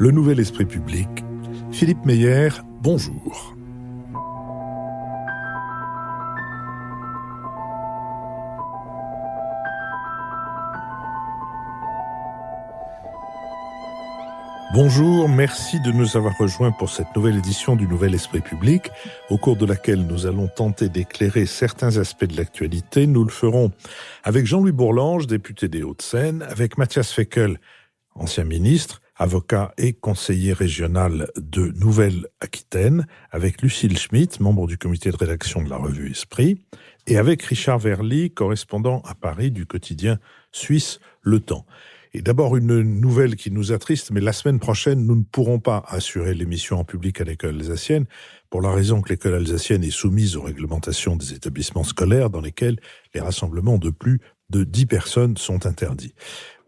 Le Nouvel Esprit Public. Philippe Meyer, bonjour. Bonjour, merci de nous avoir rejoints pour cette nouvelle édition du Nouvel Esprit Public, au cours de laquelle nous allons tenter d'éclairer certains aspects de l'actualité. Nous le ferons avec Jean-Louis Bourlange, député des Hauts-de-Seine, avec Matthias Fekl, ancien ministre, avocat et conseiller régional de Nouvelle-Aquitaine, avec Lucille Schmitt, membre du comité de rédaction de la revue Esprit, et avec Richard Verly, correspondant à Paris du quotidien suisse Le Temps. Et d'abord, une nouvelle qui nous attriste, mais la semaine prochaine, nous ne pourrons pas assurer l'émission en public à l'école alsacienne, pour la raison que l'école alsacienne est soumise aux réglementations des établissements scolaires dans lesquels les rassemblements de plus de 10 personnes sont interdits.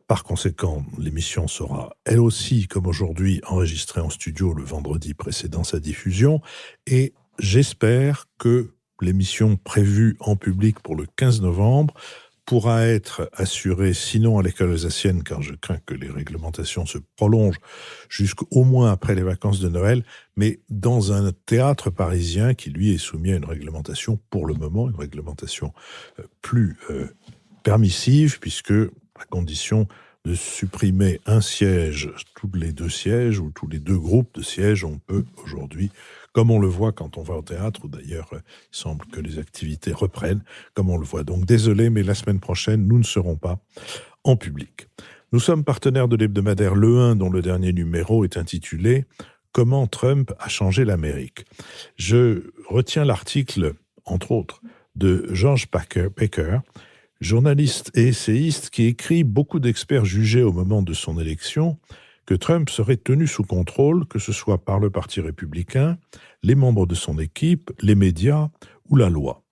Par conséquent, l'émission sera, elle aussi, comme aujourd'hui, enregistrée en studio le vendredi précédant sa diffusion, et j'espère que l'émission prévue en public pour le 15 novembre pourra être assurée, sinon à l'école alsacienne, car je crains que les réglementations se prolongent jusqu'au moins après les vacances de Noël, mais dans un théâtre parisien qui, lui, est soumis à une réglementation, pour le moment, une réglementation plus permissive, puisque à condition de supprimer un siège, tous les 2 sièges, ou tous les 2 groupes de sièges, on peut aujourd'hui, comme on le voit quand on va au théâtre, où d'ailleurs il semble que les activités reprennent, comme on le voit. Donc désolé, mais la semaine prochaine, nous ne serons pas en public. Nous sommes partenaires de l'hebdomadaire Le 1, dont le dernier numéro est intitulé « Comment Trump a changé l'Amérique ». Je retiens l'article, entre autres, de George Packer, journaliste et essayiste qui écrit: beaucoup d'experts jugeaient au moment de son élection que Trump serait tenu sous contrôle, que ce soit par le Parti républicain, les membres de son équipe, les médias ou la loi.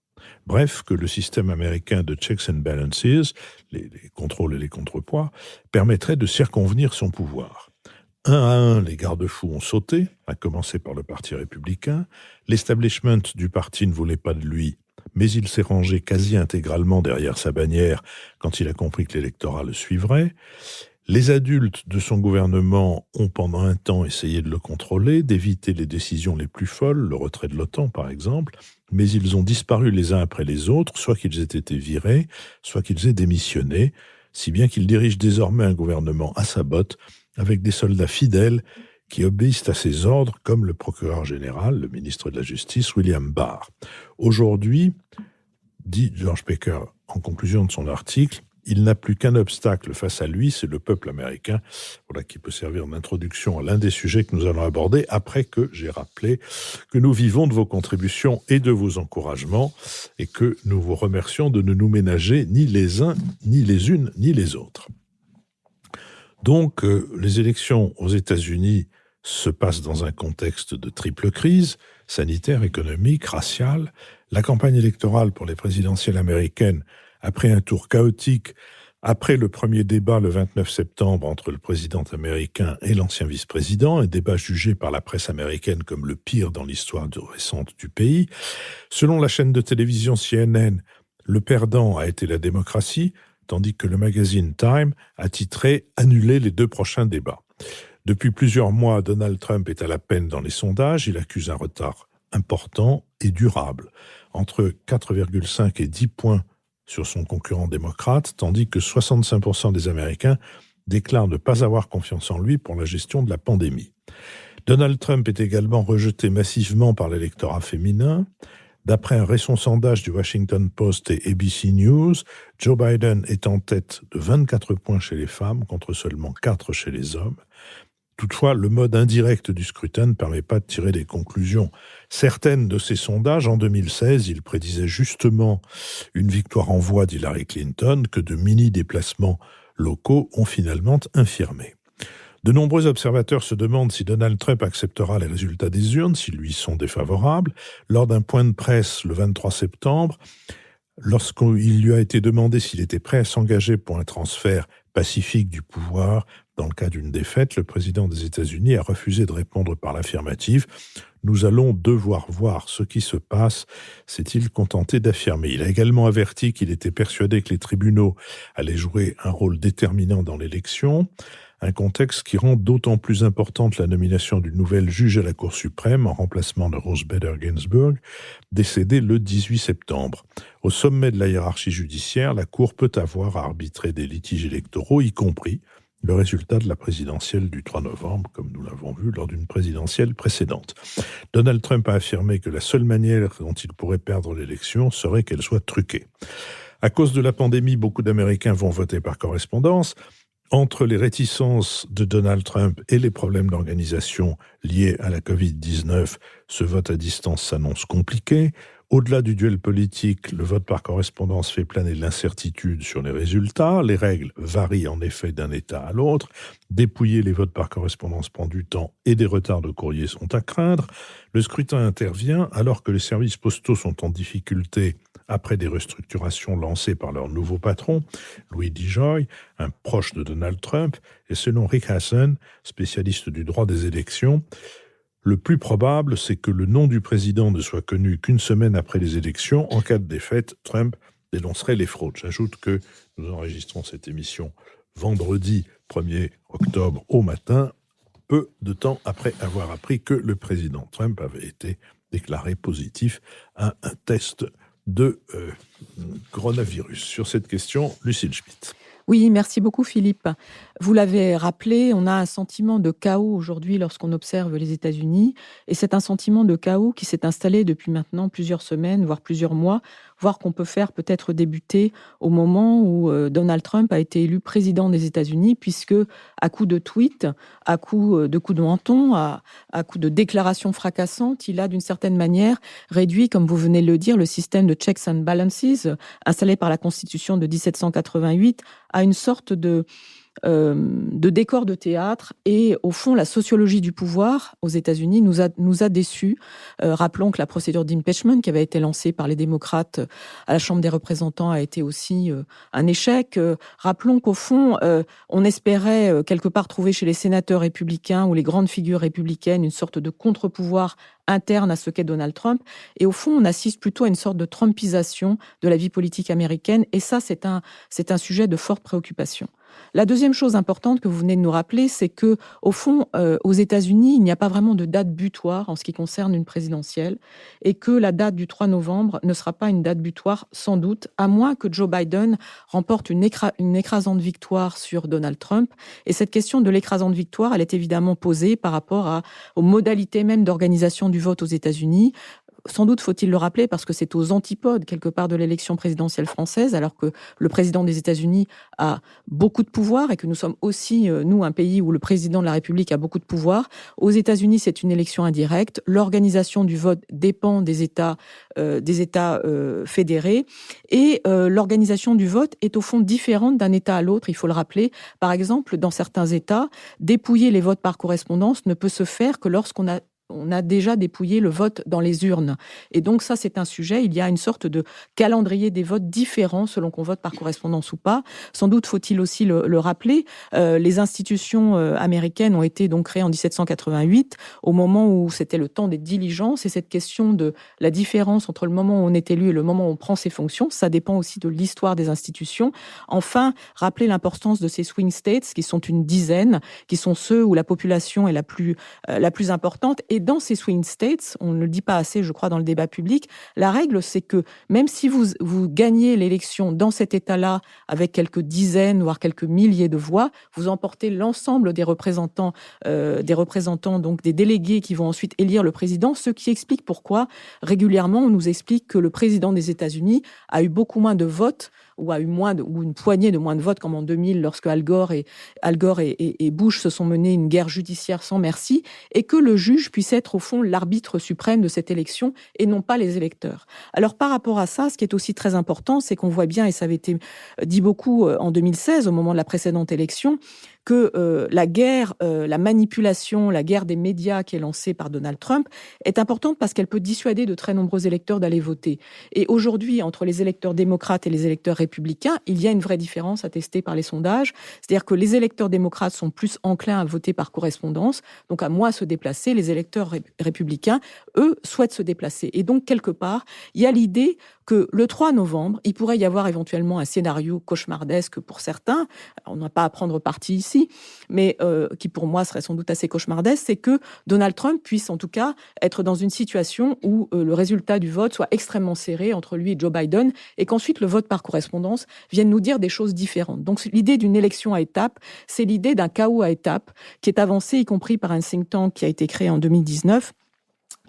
Bref, que le système américain de checks and balances, les contrôles et les contrepoids, permettrait de circonvenir son pouvoir. Un à un, les garde-fous ont sauté, à commencer par le Parti républicain. L'establishment du parti ne voulait pas de lui, mais il s'est rangé quasi intégralement derrière sa bannière quand il a compris que l'électorat le suivrait. Les adultes de son gouvernement ont pendant un temps essayé de le contrôler, d'éviter les décisions les plus folles, le retrait de l'OTAN par exemple, mais ils ont disparu les uns après les autres, soit qu'ils aient été virés, soit qu'ils aient démissionné, si bien qu'il dirige désormais un gouvernement à sa botte, avec des soldats fidèles qui obéissent à ses ordres, comme le procureur général, le ministre de la Justice, William Barr. Aujourd'hui, dit George Packer en conclusion de son article, il n'a plus qu'un obstacle face à lui, c'est le peuple américain. Voilà qui peut servir d'introduction à l'un des sujets que nous allons aborder, après que j'ai rappelé que nous vivons de vos contributions et de vos encouragements, et que nous vous remercions de ne nous ménager ni les uns, ni les unes, ni les autres. Donc, les élections aux États-Unis se passent dans un contexte de triple crise, sanitaire, économique, raciale. La campagne électorale pour les présidentielles américaines, après un tour chaotique, après le premier débat le 29 septembre entre le président américain et l'ancien vice-président, un débat jugé par la presse américaine comme le pire dans l'histoire récente du pays. Selon la chaîne de télévision CNN, le perdant a été la démocratie, tandis que le magazine Time a titré « Annuler les 2 prochains débats ». Depuis plusieurs mois, Donald Trump est à la peine dans les sondages. Il accuse un retard important et durable, entre 4,5 et 10 points sur son concurrent démocrate, tandis que 65% des Américains déclarent ne pas avoir confiance en lui pour la gestion de la pandémie. Donald Trump est également rejeté massivement par l'électorat féminin. D'après un récent sondage du Washington Post et ABC News, Joe Biden est en tête de 24 points chez les femmes contre seulement 4 chez les hommes. Toutefois, le mode indirect du scrutin ne permet pas de tirer des conclusions certaines de ces sondages. En 2016, il prédisait justement une victoire en voix d'Hillary Clinton que de mini-déplacements locaux ont finalement infirmé. De nombreux observateurs se demandent si Donald Trump acceptera les résultats des urnes, s'ils lui sont défavorables. Lors d'un point de presse le 23 septembre, lorsqu'il lui a été demandé s'il était prêt à s'engager pour un transfert pacifique du pouvoir dans le cas d'une défaite, le président des États-Unis a refusé de répondre par l'affirmative. Nous allons devoir voir ce qui se passe, s'est-il contenté d'affirmer. Il a également averti qu'il était persuadé que les tribunaux allaient jouer un rôle déterminant dans l'élection. un contexte qui rend d'autant plus importante la nomination d'une nouvelle juge à la Cour suprême en remplacement de Ruth Bader Ginsburg, décédée le 18 septembre. Au sommet de la hiérarchie judiciaire, la Cour peut avoir à arbitrer des litiges électoraux, y compris le résultat de la présidentielle du 3 novembre, comme nous l'avons vu lors d'une présidentielle précédente. Donald Trump a affirmé que la seule manière dont il pourrait perdre l'élection serait qu'elle soit truquée. À cause de la pandémie, beaucoup d'Américains vont voter par correspondance. Entre les réticences de Donald Trump et les problèmes d'organisation liés à la Covid-19, ce vote à distance s'annonce compliqué. Au-delà du duel politique, le vote par correspondance fait planer l'incertitude sur les résultats. Les règles varient en effet d'un État à l'autre. Dépouiller les votes par correspondance prend du temps et des retards de courrier sont à craindre. Le scrutin intervient alors que les services postaux sont en difficulté après des restructurations lancées par leur nouveau patron, Louis DeJoy, un proche de Donald Trump, et selon Rick Hasen, spécialiste du droit des élections, le plus probable, c'est que le nom du président ne soit connu qu'une semaine après les élections. En cas de défaite, Trump dénoncerait les fraudes. J'ajoute que nous enregistrons cette émission vendredi 1er octobre au matin, peu de temps après avoir appris que le président Trump avait été déclaré positif à un test de coronavirus. Sur cette question, Lucille Schmitt. Oui, merci beaucoup Philippe. Vous l'avez rappelé, on a un sentiment de chaos aujourd'hui lorsqu'on observe les États-Unis, et c'est un sentiment de chaos qui s'est installé depuis maintenant plusieurs semaines, voire plusieurs mois, voire qu'on peut faire peut-être débuter au moment où Donald Trump a été élu président des États-Unis, puisque à coup de tweets, à coup de coups de menton, à coup de déclarations fracassantes, il a d'une certaine manière réduit, comme vous venez de le dire, le système de checks and balances installé par la Constitution de 1788 à une sorte de décor de théâtre. Et au fond, la sociologie du pouvoir aux États-Unis nous a déçus. Rappelons que la procédure d'impeachment qui avait été lancée par les démocrates à la Chambre des représentants a été aussi un échec. Rappelons qu'au fond, on espérait quelque part trouver chez les sénateurs républicains ou les grandes figures républicaines une sorte de contre-pouvoir interne à ce qu'est Donald Trump. Et au fond, on assiste plutôt à une sorte de trumpisation de la vie politique américaine. Et ça, c'est un sujet de forte préoccupation. La deuxième chose importante que vous venez de nous rappeler, c'est que, au fond, aux États-Unis, il n'y a pas vraiment de date butoir en ce qui concerne une présidentielle, et que la date du 3 novembre ne sera pas une date butoir, sans doute, à moins que Joe Biden remporte une écrasante victoire sur Donald Trump. Et cette question de l'écrasante victoire, elle est évidemment posée par rapport aux modalités même d'organisation du vote aux États-Unis. Sans doute faut-il le rappeler parce que c'est aux antipodes quelque part de l'élection présidentielle française, alors que le président des États-Unis a beaucoup de pouvoir et que nous sommes aussi, nous, un pays où le président de la République a beaucoup de pouvoir. Aux États-Unis, c'est une élection indirecte. L'organisation du vote dépend des États fédérés, et l'organisation du vote est au fond différente d'un État à l'autre, il faut le rappeler. Par exemple, dans certains États, dépouiller les votes par correspondance ne peut se faire que lorsqu'on a déjà dépouillé le vote dans les urnes. Et donc ça, c'est un sujet. Il y a une sorte de calendrier des votes différents selon qu'on vote par correspondance ou pas. Sans doute faut-il aussi le rappeler. Les institutions américaines ont été donc créées en 1788, au moment où c'était le temps des diligences. Et cette question de la différence entre le moment où on est élu et le moment où on prend ses fonctions, ça dépend aussi de l'histoire des institutions. Enfin, rappeler l'importance de ces swing states, qui sont une dizaine, qui sont ceux où la population est la plus importante. Et dans ces swing states, on ne le dit pas assez, je crois, dans le débat public, la règle, c'est que même si vous gagnez l'élection dans cet État-là avec quelques dizaines, voire quelques milliers de voix, vous emportez l'ensemble des représentants, donc des délégués qui vont ensuite élire le président, ce qui explique pourquoi régulièrement on nous explique que le président des États-Unis a eu beaucoup moins de votes, ou a eu ou une poignée de moins de votes, comme en 2000, lorsque Al Gore et Bush se sont menés une guerre judiciaire sans merci, et que le juge puisse être au fond l'arbitre suprême de cette élection et non pas les électeurs. Alors par rapport à ça, ce qui est aussi très important, c'est qu'on voit bien, et ça avait été dit beaucoup en 2016, au moment de la précédente élection, que la guerre, la manipulation, la guerre des médias qui est lancée par Donald Trump est importante parce qu'elle peut dissuader de très nombreux électeurs d'aller voter. Et aujourd'hui, entre les électeurs démocrates et les électeurs républicains, il y a une vraie différence attestée par les sondages. C'est-à-dire que les électeurs démocrates sont plus enclins à voter par correspondance, donc à moins se déplacer. Les électeurs républicains, eux, souhaitent se déplacer. Et donc, quelque part, il y a l'idée que le 3 novembre, il pourrait y avoir éventuellement un scénario cauchemardesque pour certains, on n'a pas à prendre parti ici, mais qui pour moi serait sans doute assez cauchemardesque, c'est que Donald Trump puisse en tout cas être dans une situation où le résultat du vote soit extrêmement serré entre lui et Joe Biden, et qu'ensuite le vote par correspondance vienne nous dire des choses différentes. Donc l'idée d'une élection à étapes, c'est l'idée d'un chaos à étapes qui est avancée, y compris par un think tank qui a été créé en 2019,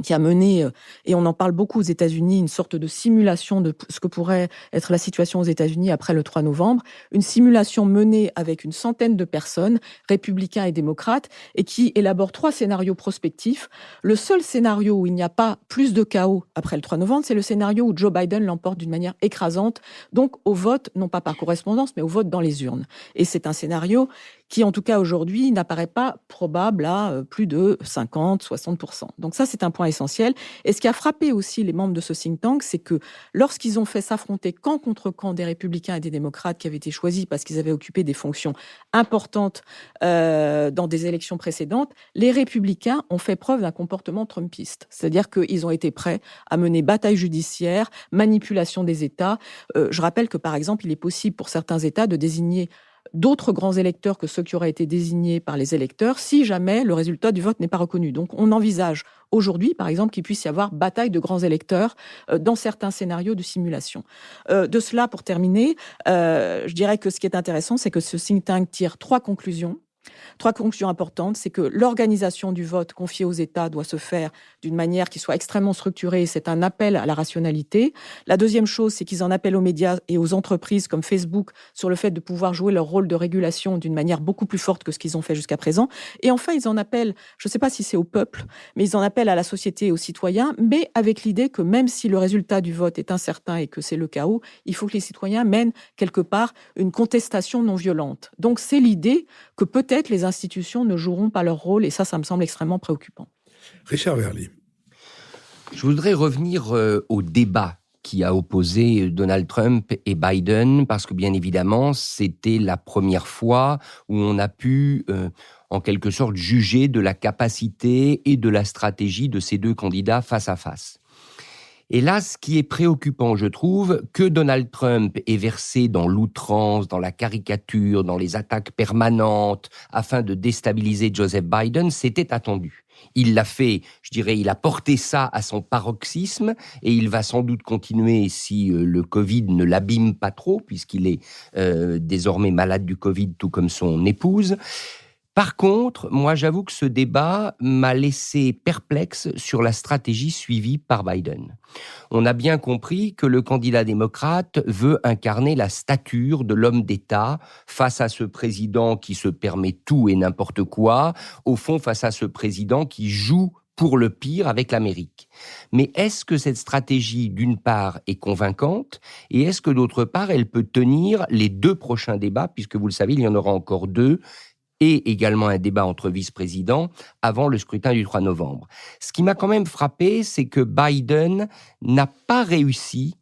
qui a mené, et on en parle beaucoup aux États-Unis, une sorte de simulation de ce que pourrait être la situation aux États-Unis après le 3 novembre, une simulation menée avec une centaine de personnes, républicains et démocrates, et qui élabore 3 scénarios prospectifs. Le seul scénario où il n'y a pas plus de chaos après le 3 novembre, c'est le scénario où Joe Biden l'emporte d'une manière écrasante, donc au vote, non pas par correspondance, mais au vote dans les urnes. Et c'est un scénario qui, en tout cas aujourd'hui, n'apparaît pas probable à plus de 50-60%. Donc ça, c'est un point essentiel. Et ce qui a frappé aussi les membres de ce think tank, c'est que lorsqu'ils ont fait s'affronter camp contre camp des républicains et des démocrates qui avaient été choisis parce qu'ils avaient occupé des fonctions importantes dans des élections précédentes, les républicains ont fait preuve d'un comportement trumpiste. C'est-à-dire qu'ils ont été prêts à mener bataille judiciaire, manipulation des États. Je rappelle que, par exemple, il est possible pour certains États de désigner d'autres grands électeurs que ceux qui auraient été désignés par les électeurs si jamais le résultat du vote n'est pas reconnu. Donc on envisage aujourd'hui, par exemple, qu'il puisse y avoir bataille de grands électeurs dans certains scénarios de simulation. De cela, pour terminer, je dirais que ce qui est intéressant, c'est que ce think tank tire 3 conclusions. 3 conclusions importantes, c'est que l'organisation du vote confiée aux États doit se faire d'une manière qui soit extrêmement structurée. C'est un appel à la rationalité. La deuxième chose, c'est qu'ils en appellent aux médias et aux entreprises comme Facebook sur le fait de pouvoir jouer leur rôle de régulation d'une manière beaucoup plus forte que ce qu'ils ont fait jusqu'à présent. Et enfin, ils en appellent, je ne sais pas si c'est au peuple, mais ils en appellent à la société et aux citoyens, mais avec l'idée que même si le résultat du vote est incertain et que c'est le chaos, il faut que les citoyens mènent quelque part une contestation non violente. Donc c'est l'idée que peut-être les institutions ne joueront pas leur rôle, et ça me semble extrêmement préoccupant. Richard Verly. Je voudrais revenir au débat qui a opposé Donald Trump et Biden, parce que bien évidemment, c'était la première fois où on a pu, en quelque sorte, juger de la capacité et de la stratégie de ces 2 candidats face à face. Et là, ce qui est préoccupant, je trouve, que Donald Trump est versé dans l'outrance, dans la caricature, dans les attaques permanentes, afin de déstabiliser Joseph Biden, c'était attendu. Il l'a fait, je dirais, il a porté ça à son paroxysme, et il va sans doute continuer si le Covid ne l'abîme pas trop, puisqu'il est désormais malade du Covid, tout comme son épouse. Par contre, moi, j'avoue que ce débat m'a laissé perplexe sur la stratégie suivie par Biden. On a bien compris que le candidat démocrate veut incarner la stature de l'homme d'État face à ce président qui se permet tout et n'importe quoi, au fond face à ce président qui joue pour le pire avec l'Amérique. Mais est-ce que cette stratégie, d'une part, est convaincante, et est-ce que, d'autre part, elle peut tenir les 2 prochains débats, puisque vous le savez, il y en aura encore 2, et également un débat entre vice-présidents avant le scrutin du 3 novembre. Ce qui m'a quand même frappé, c'est que Biden n'a pas réussi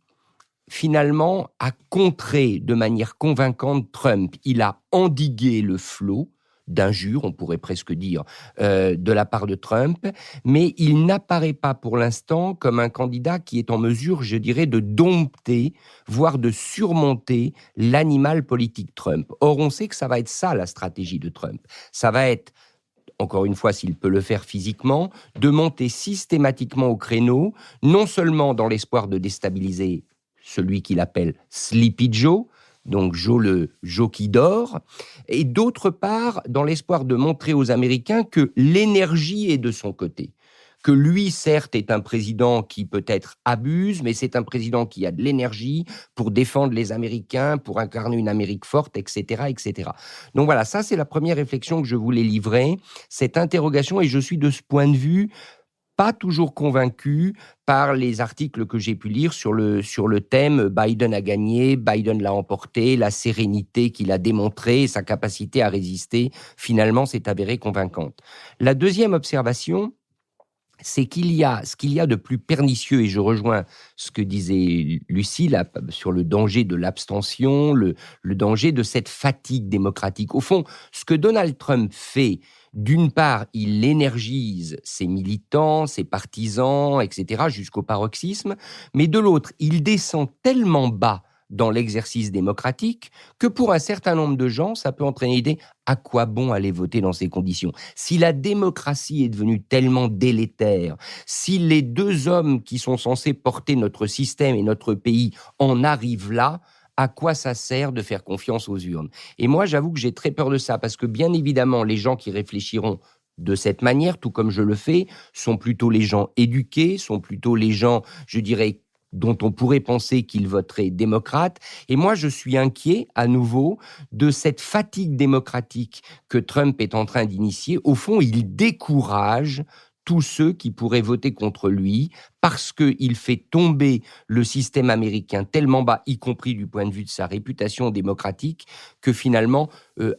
finalement à contrer de manière convaincante Trump. Il a endigué le flot d'injures, on pourrait presque dire, de la part de Trump, mais il n'apparaît pas pour l'instant comme un candidat qui est en mesure, je dirais, de dompter, voire de surmonter l'animal politique Trump. Or, on sait que ça va être ça, la stratégie de Trump. Ça va être, encore une fois, s'il peut le faire physiquement, de monter systématiquement au créneau, non seulement dans l'espoir de déstabiliser celui qu'il appelle Sleepy Joe, donc Joe qui dort, et d'autre part, dans l'espoir de montrer aux Américains que l'énergie est de son côté. Que lui, certes, est un président qui peut-être abuse, mais c'est un président qui a de l'énergie pour défendre les Américains, pour incarner une Amérique forte, etc., etc. Donc voilà, ça c'est la première réflexion que je voulais livrer, cette interrogation, et je suis de ce point de vue pas toujours convaincu par les articles que j'ai pu lire sur le thème « Biden a gagné, Biden l'a emporté », la sérénité qu'il a démontrée, sa capacité à résister, finalement, s'est avérée convaincante. La deuxième observation, c'est ce qu'il y a de plus pernicieux, et je rejoins ce que disait Lucie là, sur le danger de l'abstention, le danger de cette fatigue démocratique. Au fond, ce que Donald Trump fait, d'une part, il énergise ses militants, ses partisans, etc., jusqu'au paroxysme, mais de l'autre, il descend tellement bas dans l'exercice démocratique que pour un certain nombre de gens, ça peut entraîner l'idée à quoi bon aller voter dans ces conditions? Si la démocratie est devenue tellement délétère, si les deux hommes qui sont censés porter notre système et notre pays en arrivent là, à quoi ça sert de faire confiance aux urnes? Et moi, j'avoue que j'ai très peur de ça, parce que bien évidemment, les gens qui réfléchiront de cette manière, tout comme je le fais, sont plutôt les gens éduqués, sont plutôt les gens, je dirais, dont on pourrait penser qu'ils voteraient démocrates. Et moi, je suis inquiet, à nouveau, de cette fatigue démocratique que Trump est en train d'initier. Au fond, il décourage tous ceux qui pourraient voter contre lui, parce qu'il fait tomber le système américain tellement bas, y compris du point de vue de sa réputation démocratique, que finalement,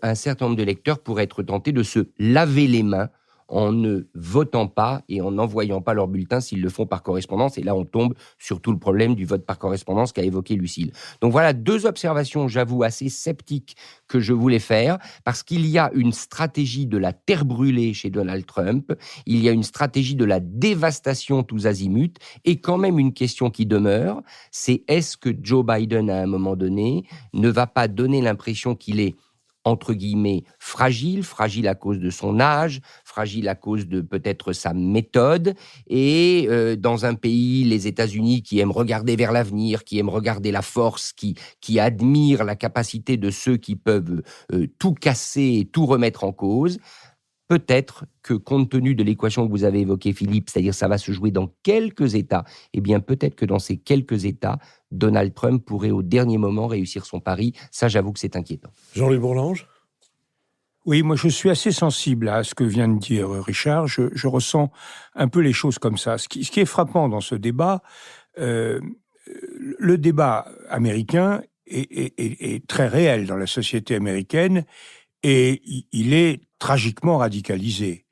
un certain nombre d'électeurs pourraient être tentés de se laver les mains en ne votant pas et en n'envoyant pas leur bulletin s'ils le font par correspondance. Et là, on tombe sur tout le problème du vote par correspondance qu'a évoqué Lucille. Donc voilà, deux observations, j'avoue, assez sceptiques que je voulais faire, parce qu'il y a une stratégie de la terre brûlée chez Donald Trump, il y a une stratégie de la dévastation tous azimuts, et quand même une question qui demeure, c'est est-ce que Joe Biden, à un moment donné, ne va pas donner l'impression qu'il est entre guillemets, fragile à cause de son âge, fragile à cause de peut-être sa méthode, et dans un pays, les États-Unis, qui aiment regarder vers l'avenir, qui aiment regarder la force, qui admirent la capacité de ceux qui peuvent tout casser et tout remettre en cause, peut-être que, compte tenu de l'équation que vous avez évoquée, Philippe, c'est-à-dire ça va se jouer dans quelques États, eh bien peut-être que dans ces quelques États, Donald Trump pourrait au dernier moment réussir son pari. Ça, j'avoue que c'est inquiétant. Jean-Louis Bourlange ? Oui, moi je suis assez sensible à ce que vient de dire Richard. Je ressens un peu les choses comme ça. Ce qui est frappant dans ce débat, le débat américain est très réel dans la société américaine, et il est tragiquement radicalisé.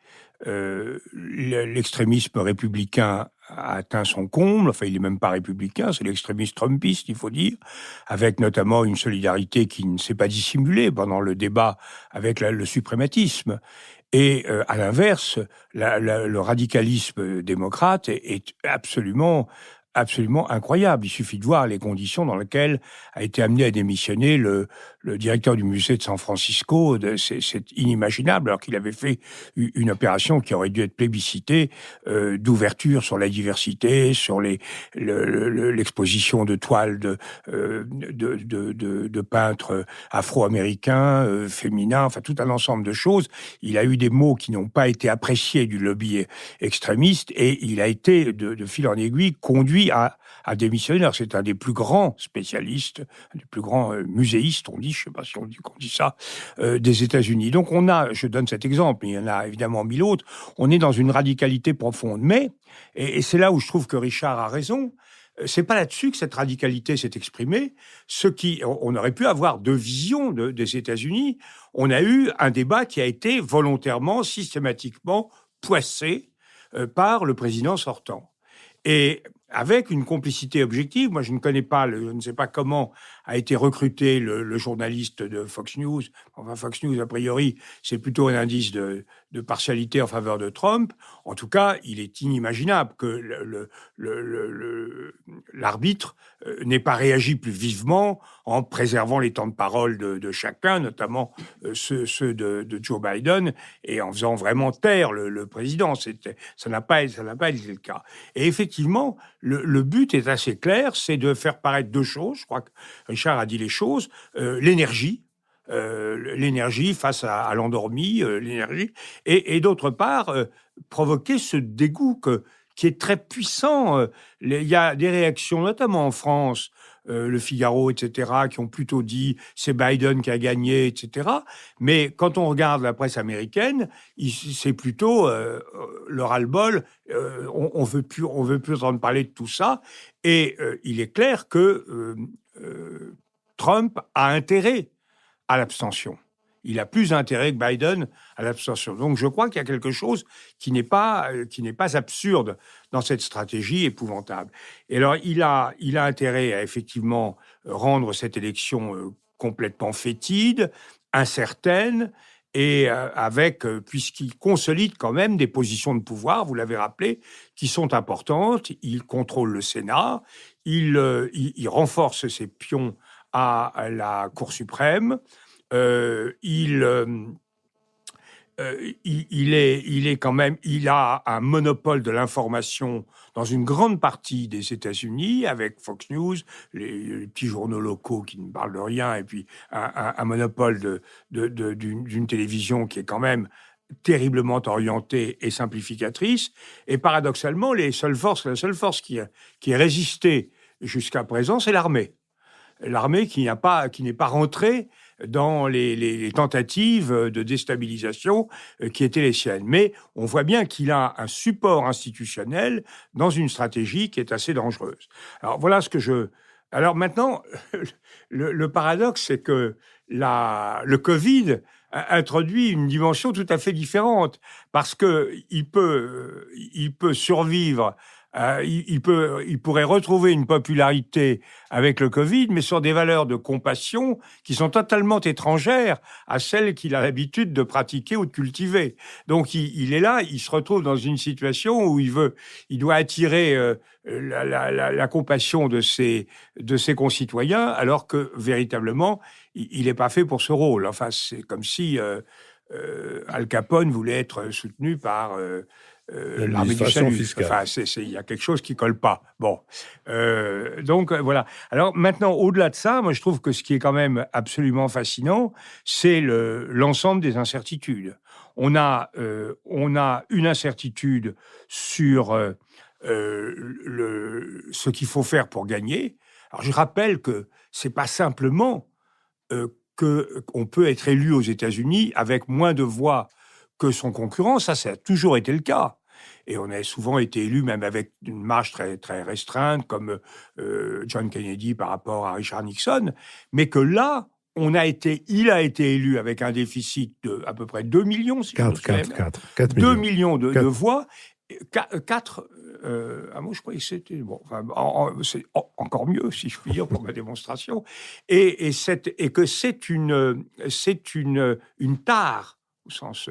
L'extrémisme républicain a atteint son comble, enfin il n'est même pas républicain, c'est l'extrémisme trumpiste, il faut dire, avec notamment une solidarité qui ne s'est pas dissimulée pendant le débat avec le suprématisme. Et à l'inverse, le radicalisme démocrate est absolument incroyable. Il suffit de voir les conditions dans lesquelles a été amené à démissionner le directeur du musée de San Francisco. C'est inimaginable, alors qu'il avait fait une opération qui aurait dû être plébiscitée, d'ouverture sur la diversité, sur l'exposition de toiles de peintres afro-américains, féminins, enfin tout un ensemble de choses. Il a eu des mots qui n'ont pas été appréciés du lobby extrémiste, et il a été de fil en aiguille conduit à démissionner. Alors, c'est un des plus grands spécialistes, un des plus grands muséistes, on dit, je ne sais pas si on dit ça, des États-Unis. Donc je donne cet exemple, mais il y en a évidemment mille autres, on est dans une radicalité profonde. Mais, et c'est là où je trouve que Richard a raison, c'est pas là-dessus que cette radicalité s'est exprimée. On aurait pu avoir deux visions des États-Unis. On a eu un débat qui a été volontairement, systématiquement poissé par le président sortant. Et avec une complicité objective. Moi, je ne sais pas comment a été recruté le journaliste de Fox News. Enfin, Fox News, a priori, c'est plutôt un indice de partialité en faveur de Trump. En tout cas, il est inimaginable que l'arbitre n'ait pas réagi plus vivement en préservant les temps de parole de chacun, notamment ceux de Joe Biden, et en faisant vraiment taire le président. Ça n'a pas été le cas. Et effectivement, le but est assez clair, c'est de faire paraître deux choses. Je crois que Richard a dit les choses. L'énergie face à l'endormi, l'énergie, et d'autre part, provoquer ce dégoût qui est très puissant. Il y a des réactions, notamment en France, Le Figaro, etc., qui ont plutôt dit c'est Biden qui a gagné, etc. Mais quand on regarde la presse américaine, c'est plutôt le ras-le-bol. On veut plus entendre parler de tout ça. Et il est clair que Trump a intérêt à l'abstention. il a plus intérêt que Biden à l'abstention. Donc je crois qu'il y a quelque chose qui n'est pas absurde dans cette stratégie épouvantable. Et alors il a intérêt à effectivement rendre cette élection complètement fétide, incertaine, et puisqu'il consolide quand même des positions de pouvoir, vous l'avez rappelé, qui sont importantes. Il contrôle le Sénat, il renforce ses pions à la Cour suprême, il a un monopole de l'information dans une grande partie des États-Unis, avec Fox News, les petits journaux locaux qui ne parlent de rien, et puis un monopole d'une télévision qui est quand même terriblement orientée et simplificatrice. Et paradoxalement, la seule force qui est résistée jusqu'à présent, c'est l'armée. L'armée qui n'est pas rentrée dans les tentatives de déstabilisation qui étaient les siennes. Mais on voit bien qu'il a un support institutionnel dans une stratégie qui est assez dangereuse. Alors voilà ce que je... Alors maintenant, le paradoxe, c'est que le Covid a introduit une dimension tout à fait différente, parce qu'il peut survivre. Il pourrait retrouver une popularité avec le Covid, mais sur des valeurs de compassion qui sont totalement étrangères à celles qu'il a l'habitude de pratiquer ou de cultiver. Donc il est là, il se retrouve dans une situation où il doit attirer la compassion de ses concitoyens, alors que véritablement il n'est pas fait pour ce rôle. Enfin, c'est comme si Al Capone voulait être soutenu par l'armée du salut. Fiscale. Enfin, il y a quelque chose qui colle pas. Bon, donc voilà. Alors maintenant, au-delà de ça, moi je trouve que ce qui est quand même absolument fascinant, c'est l'ensemble des incertitudes. On a une incertitude sur ce qu'il faut faire pour gagner. Alors je rappelle que c'est pas simplement qu'on peut être élu aux États-Unis avec moins de voix que son concurrent. Ça a toujours été le cas. Et on a souvent été élu même avec une marge très, très restreinte, comme John Kennedy par rapport à Richard Nixon. Mais que là, il a été élu avec un déficit de à peu près 2 millions, si 4 2 millions de voix. 4, moi je croyais que c'était bon, c'est encore mieux, si je puis dire, pour ma démonstration, et que c'est une tare au sens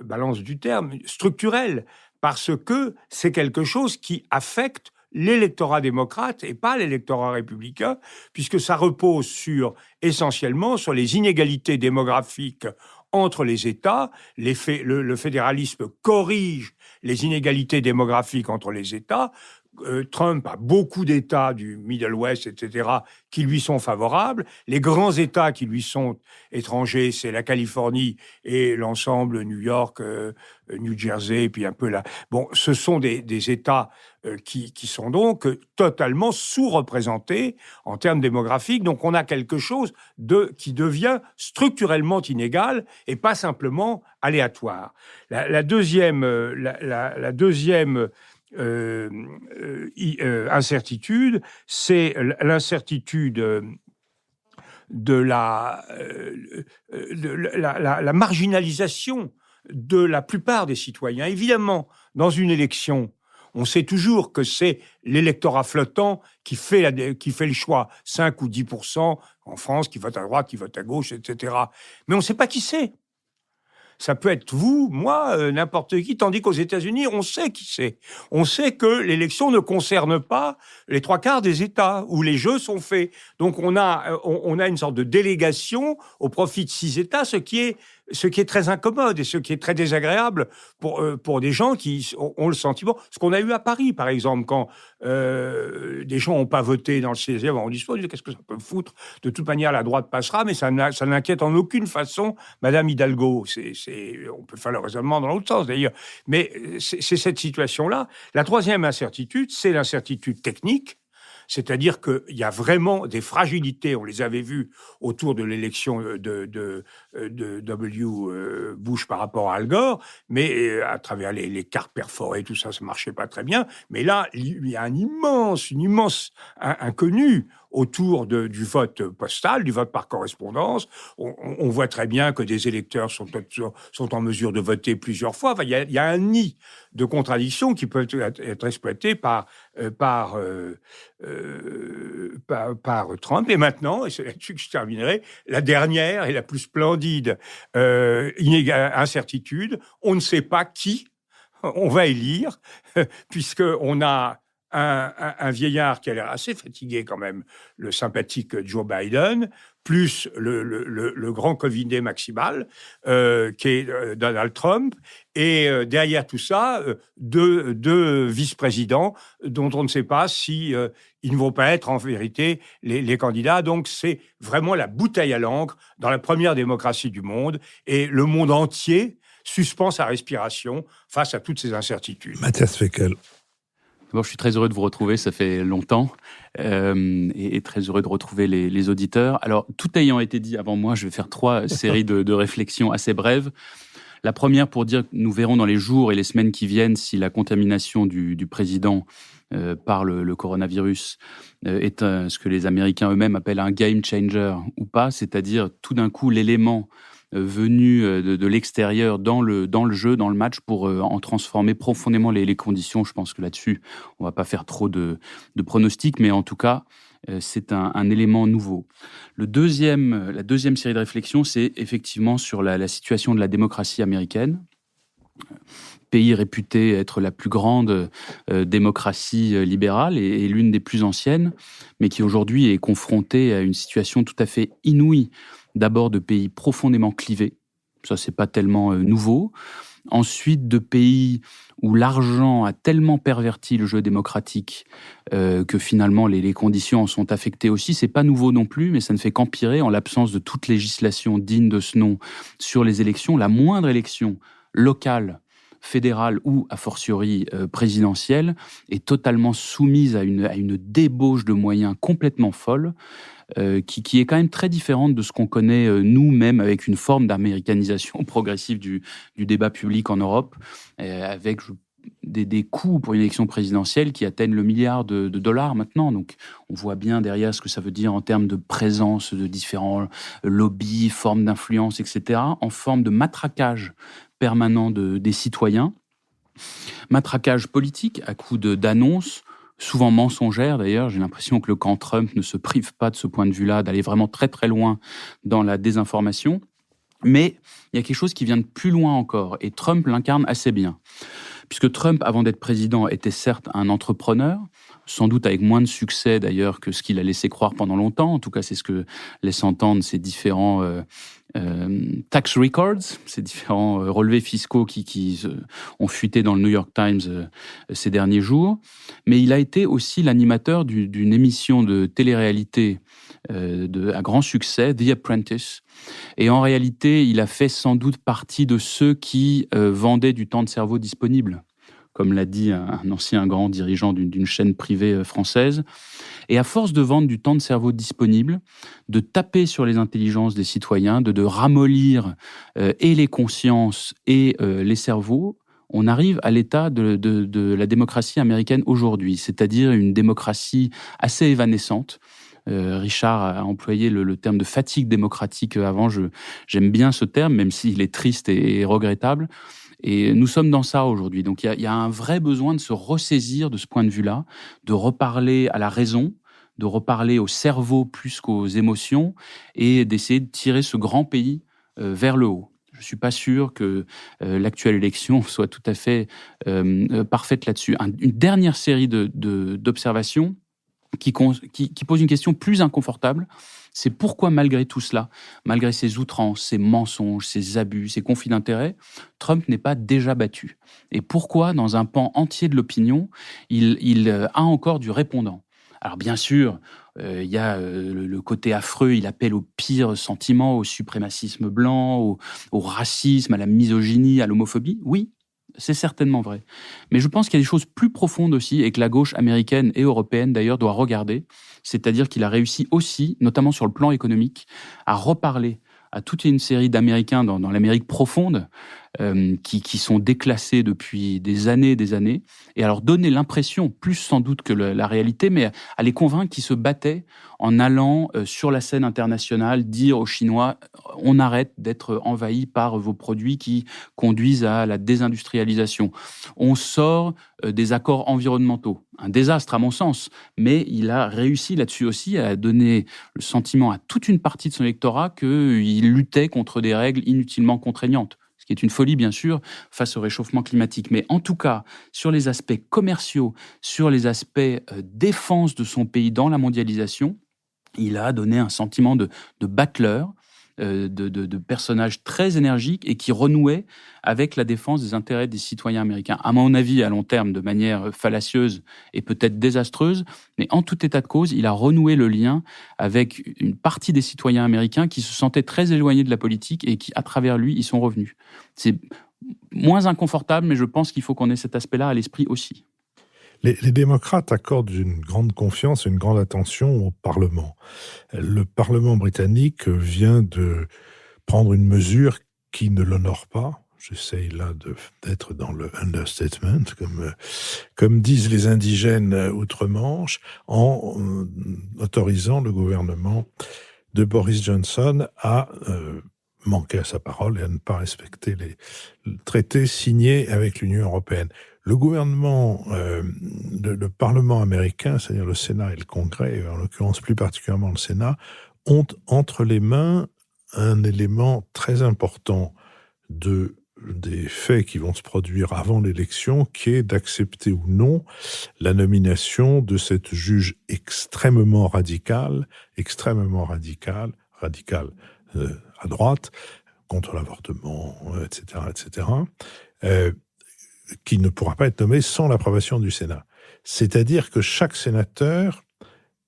balance du terme, structurelle, parce que c'est quelque chose qui affecte l'électorat démocrate et pas l'électorat républicain, puisque ça repose essentiellement sur les inégalités démographiques entre les États. Le fédéralisme corrige les inégalités démographiques entre les États. Trump a beaucoup d'États du Middle West, etc., qui lui sont favorables. Les grands États qui lui sont étrangers, c'est la Californie et l'ensemble New York, New Jersey, et puis un peu là. Bon, ce sont des États qui sont donc totalement sous-représentés en termes démographiques. Donc on a quelque chose qui devient structurellement inégal et pas simplement aléatoire. La deuxième incertitude, c'est l'incertitude de la marginalisation de la plupart des citoyens. Évidemment, dans une élection, on sait toujours que c'est l'électorat flottant qui fait le choix, 5 ou 10% en France, qui vote à droite, qui vote à gauche, etc. Mais on ne sait pas qui c'est. Ça peut être vous, moi, n'importe qui, tandis qu'aux États-Unis, on sait qui c'est. On sait que l'élection ne concerne pas les 3/4 des États où les jeux sont faits. Donc on a une sorte de délégation au profit de 6 États, ce qui est très incommode et ce qui est très désagréable pour des gens qui ont le sentiment... Ce qu'on a eu à Paris, par exemple, quand des gens n'ont pas voté dans le 16e arrondissement, ils disent qu'est-ce que ça peut me foutre ? De toute manière, la droite passera, mais ça n'inquiète en aucune façon Madame Hidalgo. On peut faire le raisonnement dans l'autre sens, d'ailleurs. Mais c'est cette situation-là. La troisième incertitude, c'est l'incertitude technique. C'est-à-dire qu'il y a vraiment des fragilités, on les avait vues autour de l'élection de W. Bush par rapport à Al Gore, mais à travers les cartes perforées, tout ça, ça marchait pas très bien. Mais là, il y a une immense inconnue autour du vote postal, du vote par correspondance. On voit très bien que des électeurs sont en mesure de voter plusieurs fois. Enfin, il y a un nid de contradictions qui peuvent être exploitées par Trump. Et maintenant, et c'est là-dessus que je terminerai, la dernière et la plus splendide incertitude, on ne sait pas qui on va élire, puisqu'on a un vieillard qui a l'air assez fatigué quand même, le sympathique Joe Biden, plus le grand Covidé maximal, qui est Donald Trump, et derrière tout ça, deux vice-présidents dont on ne sait pas si ils ne vont pas être en vérité les candidats. Donc c'est vraiment la bouteille à l'encre dans la première démocratie du monde, et le monde entier suspend sa respiration face à toutes ces incertitudes. Matthias Fekl. D'abord, je suis très heureux de vous retrouver, ça fait longtemps, et très heureux de retrouver les auditeurs. Alors, tout ayant été dit avant moi, je vais faire 3 séries de réflexions assez brèves. La première pour dire que nous verrons dans les jours et les semaines qui viennent si la contamination du président par le coronavirus est ce que les Américains eux-mêmes appellent un game changer ou pas, c'est-à-dire tout d'un coup l'élément venu de l'extérieur dans le jeu, dans le match, pour en transformer profondément les conditions. Je pense que là-dessus, on va pas faire trop de pronostics, mais en tout cas, c'est un élément nouveau. La deuxième série de réflexions, c'est effectivement sur la situation de la démocratie américaine. Pays réputé être la plus grande démocratie libérale et l'une des plus anciennes, mais qui aujourd'hui est confrontée à une situation tout à fait inouïe. D'abord de pays profondément clivés, ça c'est pas tellement nouveau. Ensuite de pays où l'argent a tellement perverti le jeu démocratique que finalement les conditions en sont affectées aussi. C'est pas nouveau non plus, mais ça ne fait qu'empirer en l'absence de toute législation digne de ce nom sur les élections. La moindre élection locale, fédérale ou a fortiori présidentielle est totalement soumise à une débauche de moyens complètement folle. Qui est quand même très différente de ce qu'on connaît nous-mêmes, avec une forme d'américanisation progressive du débat public en Europe, avec des coûts pour une élection présidentielle qui atteignent le milliard de dollars maintenant. Donc on voit bien derrière ce que ça veut dire en termes de présence de différents lobbies, formes d'influence, etc., en forme de matraquage permanent des citoyens. Matraquage politique à coup d'annonces, souvent mensongère d'ailleurs. J'ai l'impression que le camp Trump ne se prive pas de ce point de vue-là, d'aller vraiment très très loin dans la désinformation. Mais il y a quelque chose qui vient de plus loin encore, et Trump l'incarne assez bien. Puisque Trump, avant d'être président, était certes un entrepreneur, sans doute avec moins de succès d'ailleurs que ce qu'il a laissé croire pendant longtemps. En tout cas, c'est ce que laissent entendre ces différents tax records, ces différents relevés fiscaux qui ont fuité dans le New York Times ces derniers jours. Mais il a été aussi l'animateur d'une émission de télé-réalité à grand succès, The Apprentice. Et en réalité, il a fait sans doute partie de ceux qui vendaient du temps de cerveau disponible, comme l'a dit un ancien grand dirigeant d'une chaîne privée française. Et à force de vendre du temps de cerveau disponible, de taper sur les intelligences des citoyens, de ramollir et les consciences et les cerveaux, on arrive à l'état de la démocratie américaine aujourd'hui, c'est-à-dire une démocratie assez évanescente. Richard a employé le terme de fatigue démocratique avant. J'aime bien ce terme, même s'il est triste et regrettable. Et nous sommes dans ça aujourd'hui. Donc il y a un vrai besoin de se ressaisir de ce point de vue-là, de reparler à la raison, de reparler au cerveau plus qu'aux émotions, et d'essayer de tirer ce grand pays vers le haut. Je ne suis pas sûr que l'actuelle élection soit tout à fait parfaite là-dessus. Une dernière série d'observations qui pose une question plus inconfortable, c'est pourquoi malgré tout cela, malgré ces outrances, ces mensonges, ces abus, ces conflits d'intérêts, Trump n'est pas déjà battu. Et pourquoi, dans un pan entier de l'opinion, il a encore du répondant. Alors bien sûr, il y a le côté affreux, il appelle au pire sentiment, au suprémacisme blanc, au racisme, à la misogynie, à l'homophobie. Oui, c'est certainement vrai. Mais je pense qu'il y a des choses plus profondes aussi, et que la gauche américaine et européenne d'ailleurs doit regarder. C'est-à-dire qu'il a réussi aussi, notamment sur le plan économique, à reparler à toute une série d'Américains dans l'Amérique profonde qui sont déclassés depuis des années, et à leur donner l'impression, plus sans doute que la réalité, mais à les convaincre qu'ils se battaient en allant sur la scène internationale dire aux Chinois « on arrête d'être envahis par vos produits qui conduisent à la désindustrialisation. On sort des accords environnementaux. » Un désastre à mon sens, mais il a réussi là-dessus aussi à donner le sentiment à toute une partie de son électorat qu'il luttait contre des règles inutilement contraignantes. Ce qui est une folie, bien sûr, face au réchauffement climatique. Mais en tout cas, sur les aspects commerciaux, sur les aspects défense de son pays dans la mondialisation, il a donné un sentiment de battleur, de personnages très énergiques et qui renouaient avec la défense des intérêts des citoyens américains. À mon avis, à long terme, de manière fallacieuse et peut-être désastreuse, mais en tout état de cause, il a renoué le lien avec une partie des citoyens américains qui se sentaient très éloignés de la politique et qui, à travers lui, y sont revenus. C'est moins inconfortable, mais je pense qu'il faut qu'on ait cet aspect-là à l'esprit aussi. Les démocrates accordent une grande confiance et une grande attention au Parlement. Le Parlement britannique vient de prendre une mesure qui ne l'honore pas. J'essaye là d'être dans le understatement, comme disent les indigènes outre-Manche, en autorisant le gouvernement de Boris Johnson à manquer à sa parole et à ne pas respecter les traités signés avec l'Union européenne. Le gouvernement, le Parlement américain, c'est-à-dire le Sénat et le Congrès, et en l'occurrence plus particulièrement le Sénat, ont entre les mains un élément très important des faits qui vont se produire avant l'élection, qui est d'accepter ou non la nomination de cette juge extrêmement radicale à droite, contre l'avortement, etc., qui ne pourra pas être nommé sans l'approbation du Sénat. C'est-à-dire que chaque sénateur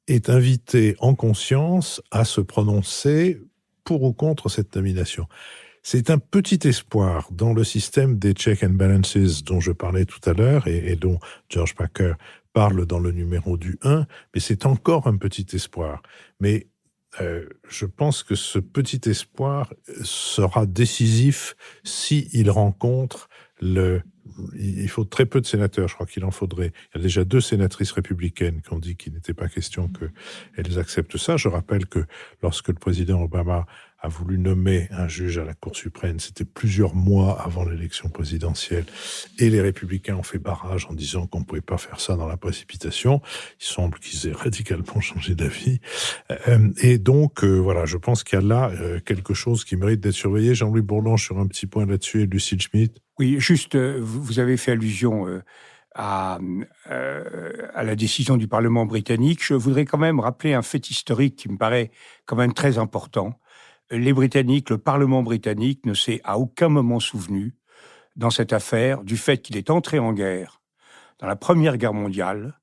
est invité en conscience à se prononcer pour ou contre cette nomination. C'est un petit espoir dans le système des checks and balances dont je parlais tout à l'heure et dont George Packer parle dans le numéro du 1, mais c'est encore un petit espoir. Mais je pense que ce petit espoir sera décisif s'il rencontre il faut très peu de sénateurs, je crois qu'il en faudrait. Il y a déjà 2 sénatrices républicaines qui ont dit qu'il n'était pas question qu'elles acceptent ça. Je rappelle que lorsque le président Obama a voulu nommer un juge à la Cour suprême, c'était plusieurs mois avant l'élection présidentielle, et les républicains ont fait barrage en disant qu'on ne pouvait pas faire ça dans la précipitation. Il semble qu'ils aient radicalement changé d'avis. Et donc, voilà, je pense qu'il y a là quelque chose qui mérite d'être surveillé. Jean-Louis Bourlange sur un petit point là-dessus, et Lucille Schmitt. Oui, juste, vous avez fait allusion à la décision du Parlement britannique. Je voudrais quand même rappeler un fait historique qui me paraît quand même très important. Les Britanniques, le Parlement britannique ne s'est à aucun moment souvenu dans cette affaire du fait qu'il est entré en guerre dans la Première Guerre mondiale,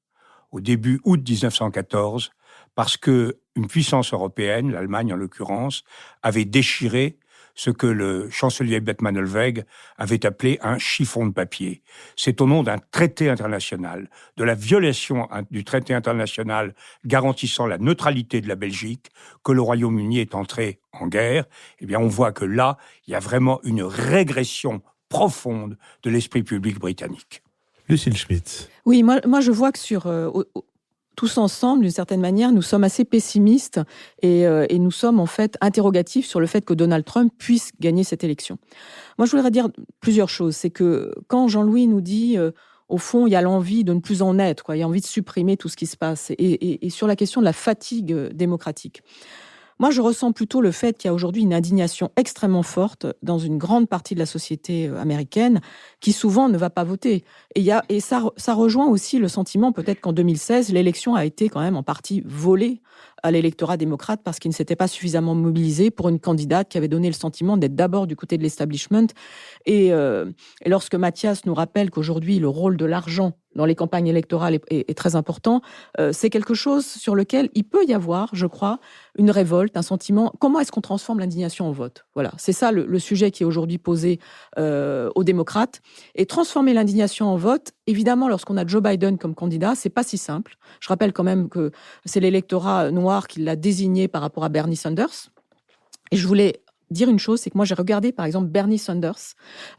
au début août 1914, parce qu'une puissance européenne, l'Allemagne en l'occurrence, avait déchiré ce que le chancelier Bethmann Hollweg avait appelé un chiffon de papier. C'est au nom d'un traité international, de la violation du traité international garantissant la neutralité de la Belgique, que le Royaume-Uni est entré en guerre. Eh bien, on voit que là, il y a vraiment une régression profonde de l'esprit public britannique. Lucille Schmitt. Oui, moi je vois que tous ensemble, d'une certaine manière, nous sommes assez pessimistes et nous sommes en fait interrogatifs sur le fait que Donald Trump puisse gagner cette élection. Moi, je voudrais dire plusieurs choses. C'est que quand Jean-Louis nous dit, au fond, il y a l'envie de ne plus en être, il y a envie de supprimer tout ce qui se passe, et sur la question de la fatigue démocratique. Moi, je ressens plutôt le fait qu'il y a aujourd'hui une indignation extrêmement forte dans une grande partie de la société américaine qui souvent ne va pas voter. Et ça rejoint aussi le sentiment peut-être qu'en 2016, l'élection a été quand même en partie volée à l'électorat démocrate parce qu'il ne s'était pas suffisamment mobilisé pour une candidate qui avait donné le sentiment d'être d'abord du côté de l'establishment. Et lorsque Mathias nous rappelle qu'aujourd'hui, le rôle de l'argent dans les campagnes électorales est très important, c'est quelque chose sur lequel il peut y avoir, je crois, une révolte, un sentiment. Comment est-ce qu'on transforme l'indignation en vote ? Voilà, c'est ça le sujet qui est aujourd'hui posé aux démocrates. Et transformer l'indignation en vote, évidemment, lorsqu'on a Joe Biden comme candidat, c'est pas si simple. Je rappelle quand même que c'est l'électorat noir qui l'a désigné par rapport à Bernie Sanders. Et je voulais dire une chose, c'est que moi j'ai regardé par exemple Bernie Sanders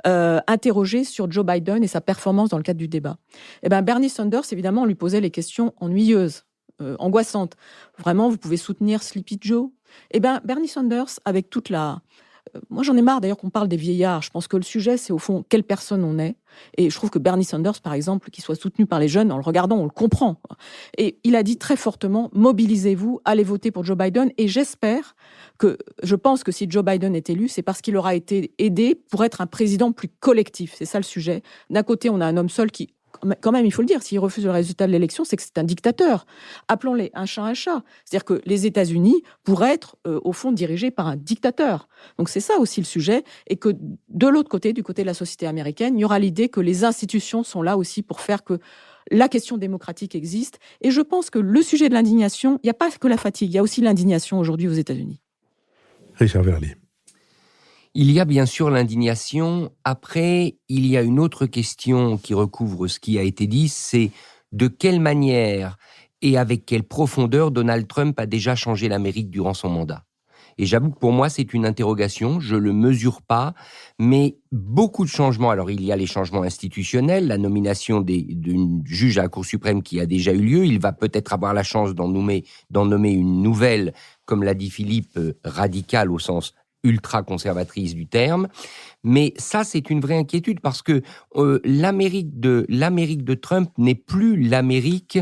interrogé sur Joe Biden et sa performance dans le cadre du débat. Et ben Bernie Sanders, évidemment, on lui posait les questions ennuyeuses, angoissantes. Vraiment, vous pouvez soutenir Sleepy Joe? Et ben Bernie Sanders, avec toute la... Moi, j'en ai marre d'ailleurs qu'on parle des vieillards. Je pense que le sujet, c'est au fond quelle personne on est. Et je trouve que Bernie Sanders, par exemple, qui soit soutenu par les jeunes, en le regardant, on le comprend. Et il a dit très fortement, mobilisez-vous, allez voter pour Joe Biden. Et je pense que si Joe Biden est élu, c'est parce qu'il aura été aidé pour être un président plus collectif. C'est ça le sujet. D'un côté, on a un homme seul qui, quand même, il faut le dire, s'il refuse le résultat de l'élection, c'est que c'est un dictateur. Appelons-les un chat un chat. C'est-à-dire que les États-Unis pourraient être, au fond, dirigés par un dictateur. Donc c'est ça aussi le sujet. Et que de l'autre côté, du côté de la société américaine, il y aura l'idée que les institutions sont là aussi pour faire que la question démocratique existe. Et je pense que le sujet de l'indignation, il n'y a pas que la fatigue, il y a aussi l'indignation aujourd'hui aux États-Unis. Richard Verly. Il y a bien sûr l'indignation. Après, il y a une autre question qui recouvre ce qui a été dit, c'est de quelle manière et avec quelle profondeur Donald Trump a déjà changé l'Amérique durant son mandat. Et j'avoue que pour moi, c'est une interrogation, je ne le mesure pas, mais beaucoup de changements. Alors, il y a les changements institutionnels, la nomination d'une juge à la Cour suprême qui a déjà eu lieu. Il va peut-être avoir la chance d'en nommer une nouvelle, comme l'a dit Philippe, radicale au sens ultra-conservatrice du terme. Mais ça, c'est une vraie inquiétude parce que l'Amérique de Trump n'est plus l'Amérique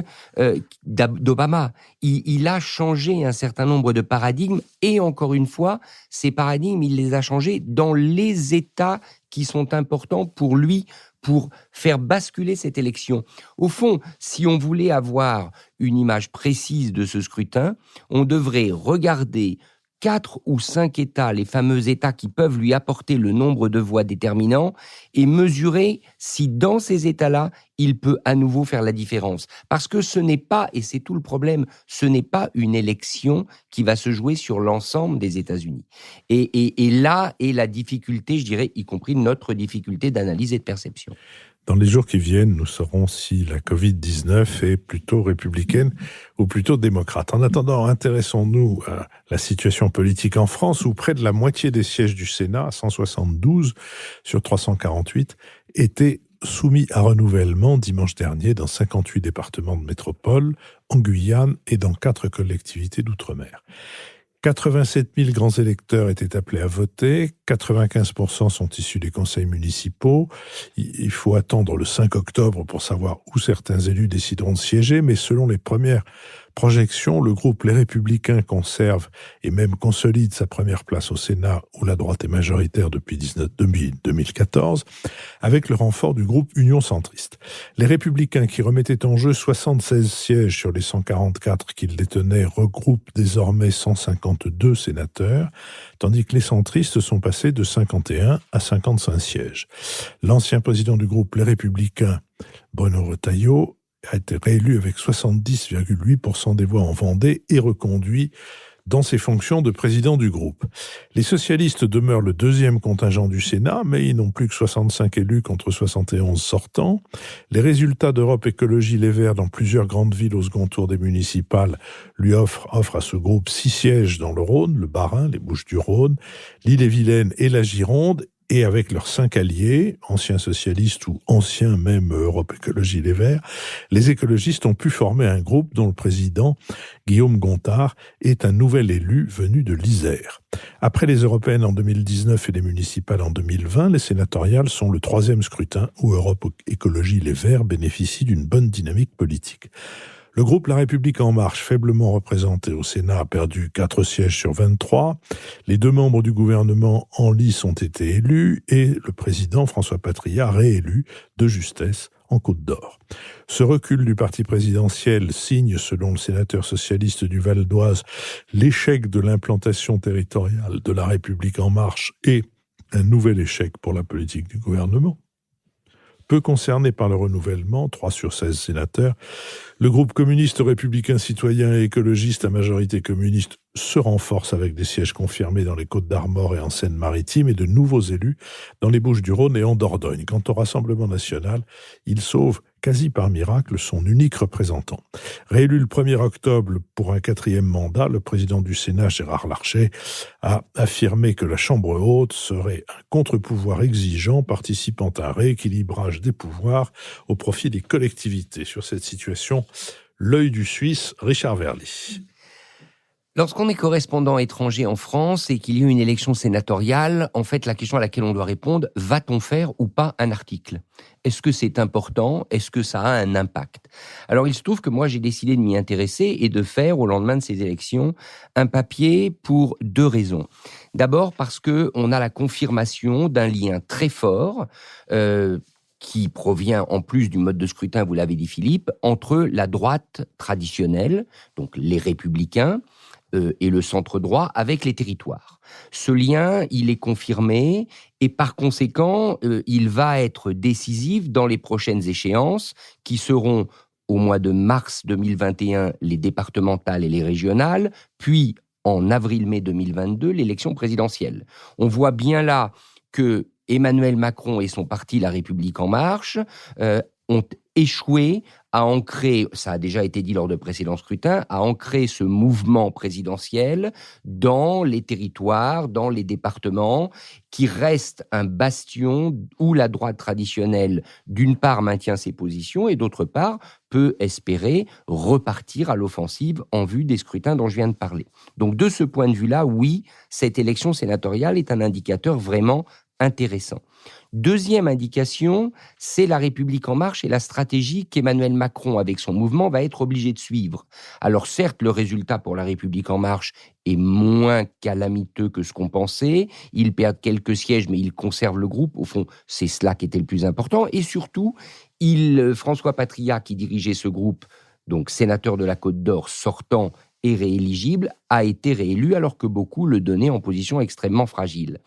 d'Obama. Il a changé un certain nombre de paradigmes et encore une fois, ces paradigmes, il les a changés dans les États qui sont importants pour lui, pour faire basculer cette élection. Au fond, si on voulait avoir une image précise de ce scrutin, on devrait regarder 4 ou 5 États, les fameux États qui peuvent lui apporter le nombre de voix déterminant, et mesurer si dans ces États-là, il peut à nouveau faire la différence. Parce que ce n'est pas, et c'est tout le problème, ce n'est pas une élection qui va se jouer sur l'ensemble des États-Unis. Et là est la difficulté, je dirais, y compris notre difficulté d'analyse et de perception. Dans les jours qui viennent, nous saurons si la Covid-19 est plutôt républicaine ou plutôt démocrate. En attendant, intéressons-nous à la situation politique en France, où près de la moitié des sièges du Sénat, 172 sur 348, étaient soumis à renouvellement dimanche dernier dans 58 départements de métropole, en Guyane et dans 4 collectivités d'outre-mer. 87 000 grands électeurs étaient appelés à voter, 95% sont issus des conseils municipaux. Il faut attendre le 5 octobre pour savoir où certains élus décideront de siéger, mais selon les premières projections, le groupe Les Républicains conserve et même consolide sa première place au Sénat, où la droite est majoritaire depuis 2014, avec le renfort du groupe Union centriste. Les Républicains, qui remettaient en jeu 76 sièges sur les 144 qu'ils détenaient, regroupent désormais 152 sénateurs, tandis que les centristes sont passés de 51 à 55 sièges. L'ancien président du groupe Les Républicains, Bruno Retailleau, a été réélu avec 70,8% des voix en Vendée et reconduit dans ses fonctions de président du groupe. Les socialistes demeurent le deuxième contingent du Sénat, mais ils n'ont plus que 65 élus contre 71 sortants. Les résultats d'Europe Écologie Les Verts dans plusieurs grandes villes au second tour des municipales lui offrent à ce groupe 6 sièges dans le Rhône, le Bas-Rhin, les Bouches-du-Rhône, l'Ille-et-Vilaine et la Gironde. Et avec leurs 5 alliés, anciens socialistes ou anciens même Europe Écologie Les Verts, les écologistes ont pu former un groupe dont le président, Guillaume Gontard, est un nouvel élu venu de l'Isère. Après les européennes en 2019 et les municipales en 2020, les sénatoriales sont le 3e scrutin où Europe Écologie Les Verts bénéficie d'une bonne dynamique politique. Le groupe La République En Marche, faiblement représenté au Sénat, a perdu 4 sièges sur 23. Les 2 membres du gouvernement en lice ont été élus et le président François Patriat réélu de justesse en Côte d'Or. Ce recul du parti présidentiel signe, selon le sénateur socialiste du Val d'Oise, l'échec de l'implantation territoriale de La République En Marche et un nouvel échec pour la politique du gouvernement. Peu concerné par le renouvellement, 3 sur 16 sénateurs, le groupe communiste républicain citoyen et écologiste à majorité communiste se renforce avec des sièges confirmés dans les Côtes-d'Armor et en Seine-Maritime et de nouveaux élus dans les Bouches-du-Rhône et en Dordogne. Quant au Rassemblement national, il sauve quasi par miracle son unique représentant. Réélu le 1er octobre pour un 4e mandat, le président du Sénat, Gérard Larcher, a affirmé que la Chambre haute serait un contre-pouvoir exigeant participant à un rééquilibrage des pouvoirs au profit des collectivités. Sur cette situation, l'œil du Suisse, Richard Verly. Lorsqu'on est correspondant étranger en France et qu'il y a une élection sénatoriale, en fait, la question à laquelle on doit répondre, va-t-on faire ou pas un article ? Est-ce que c'est important ? Est-ce que ça a un impact ? Alors, il se trouve que moi, j'ai décidé de m'y intéresser et de faire, au lendemain de ces élections, un papier pour 2 raisons. D'abord, parce qu'on a la confirmation d'un lien très fort, qui provient en plus du mode de scrutin, vous l'avez dit Philippe, entre la droite traditionnelle, donc les Républicains, et le centre-droit avec les territoires. Ce lien, il est confirmé et par conséquent, il va être décisif dans les prochaines échéances qui seront au mois de mars 2021 les départementales et les régionales, puis en avril-mai 2022 l'élection présidentielle. On voit bien là que Emmanuel Macron et son parti La République En Marche ont échoué à ancrer, ça a déjà été dit lors de précédents scrutins, à ancrer ce mouvement présidentiel dans les territoires, dans les départements, qui reste un bastion où la droite traditionnelle, d'une part, maintient ses positions et d'autre part, peut espérer repartir à l'offensive en vue des scrutins dont je viens de parler. Donc, de ce point de vue-là, oui, cette élection sénatoriale est un indicateur vraiment intéressant. Deuxième indication, c'est La République En Marche et la stratégie qu'Emmanuel Macron, avec son mouvement, va être obligé de suivre. Alors certes, le résultat pour La République En Marche est moins calamiteux que ce qu'on pensait. Il perd quelques sièges, mais il conserve le groupe. Au fond, c'est cela qui était le plus important. Et surtout, François Patriat, qui dirigeait ce groupe, donc sénateur de la Côte d'Or sortant et rééligible, a été réélu alors que beaucoup le donnaient en position extrêmement fragile.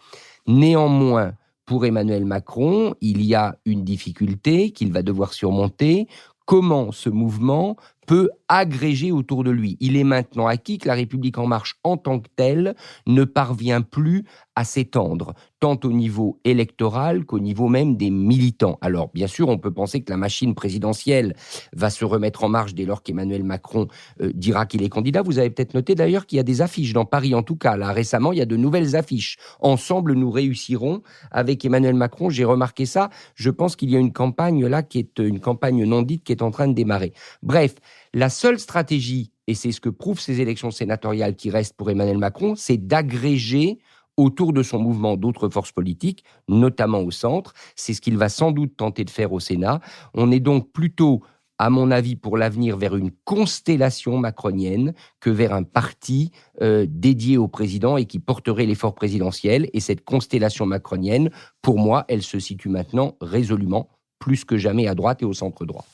Néanmoins, pour Emmanuel Macron, il y a une difficulté qu'il va devoir surmonter. Comment ce mouvement peut agréger autour de lui ? Il est maintenant acquis que La République En Marche, en tant que telle, ne parvient plus à s'étendre, tant au niveau électoral qu'au niveau même des militants. Alors, bien sûr, on peut penser que la machine présidentielle va se remettre en marche dès lors qu'Emmanuel Macron dira qu'il est candidat. Vous avez peut-être noté d'ailleurs qu'il y a des affiches dans Paris, en tout cas. Là, récemment, il y a de nouvelles affiches. Ensemble, nous réussirons avec Emmanuel Macron. J'ai remarqué ça. Je pense qu'il y a une campagne là qui est une campagne non dite qui est en train de démarrer. Bref, la seule stratégie, et c'est ce que prouvent ces élections sénatoriales qui restent pour Emmanuel Macron, c'est d'agréger autour de son mouvement d'autres forces politiques, notamment au centre. C'est ce qu'il va sans doute tenter de faire au Sénat. On est donc plutôt, à mon avis, pour l'avenir, vers une constellation macronienne que vers un parti dédié au président et qui porterait l'effort présidentiel. Et cette constellation macronienne, pour moi, elle se situe maintenant résolument, plus que jamais à droite et au centre droit.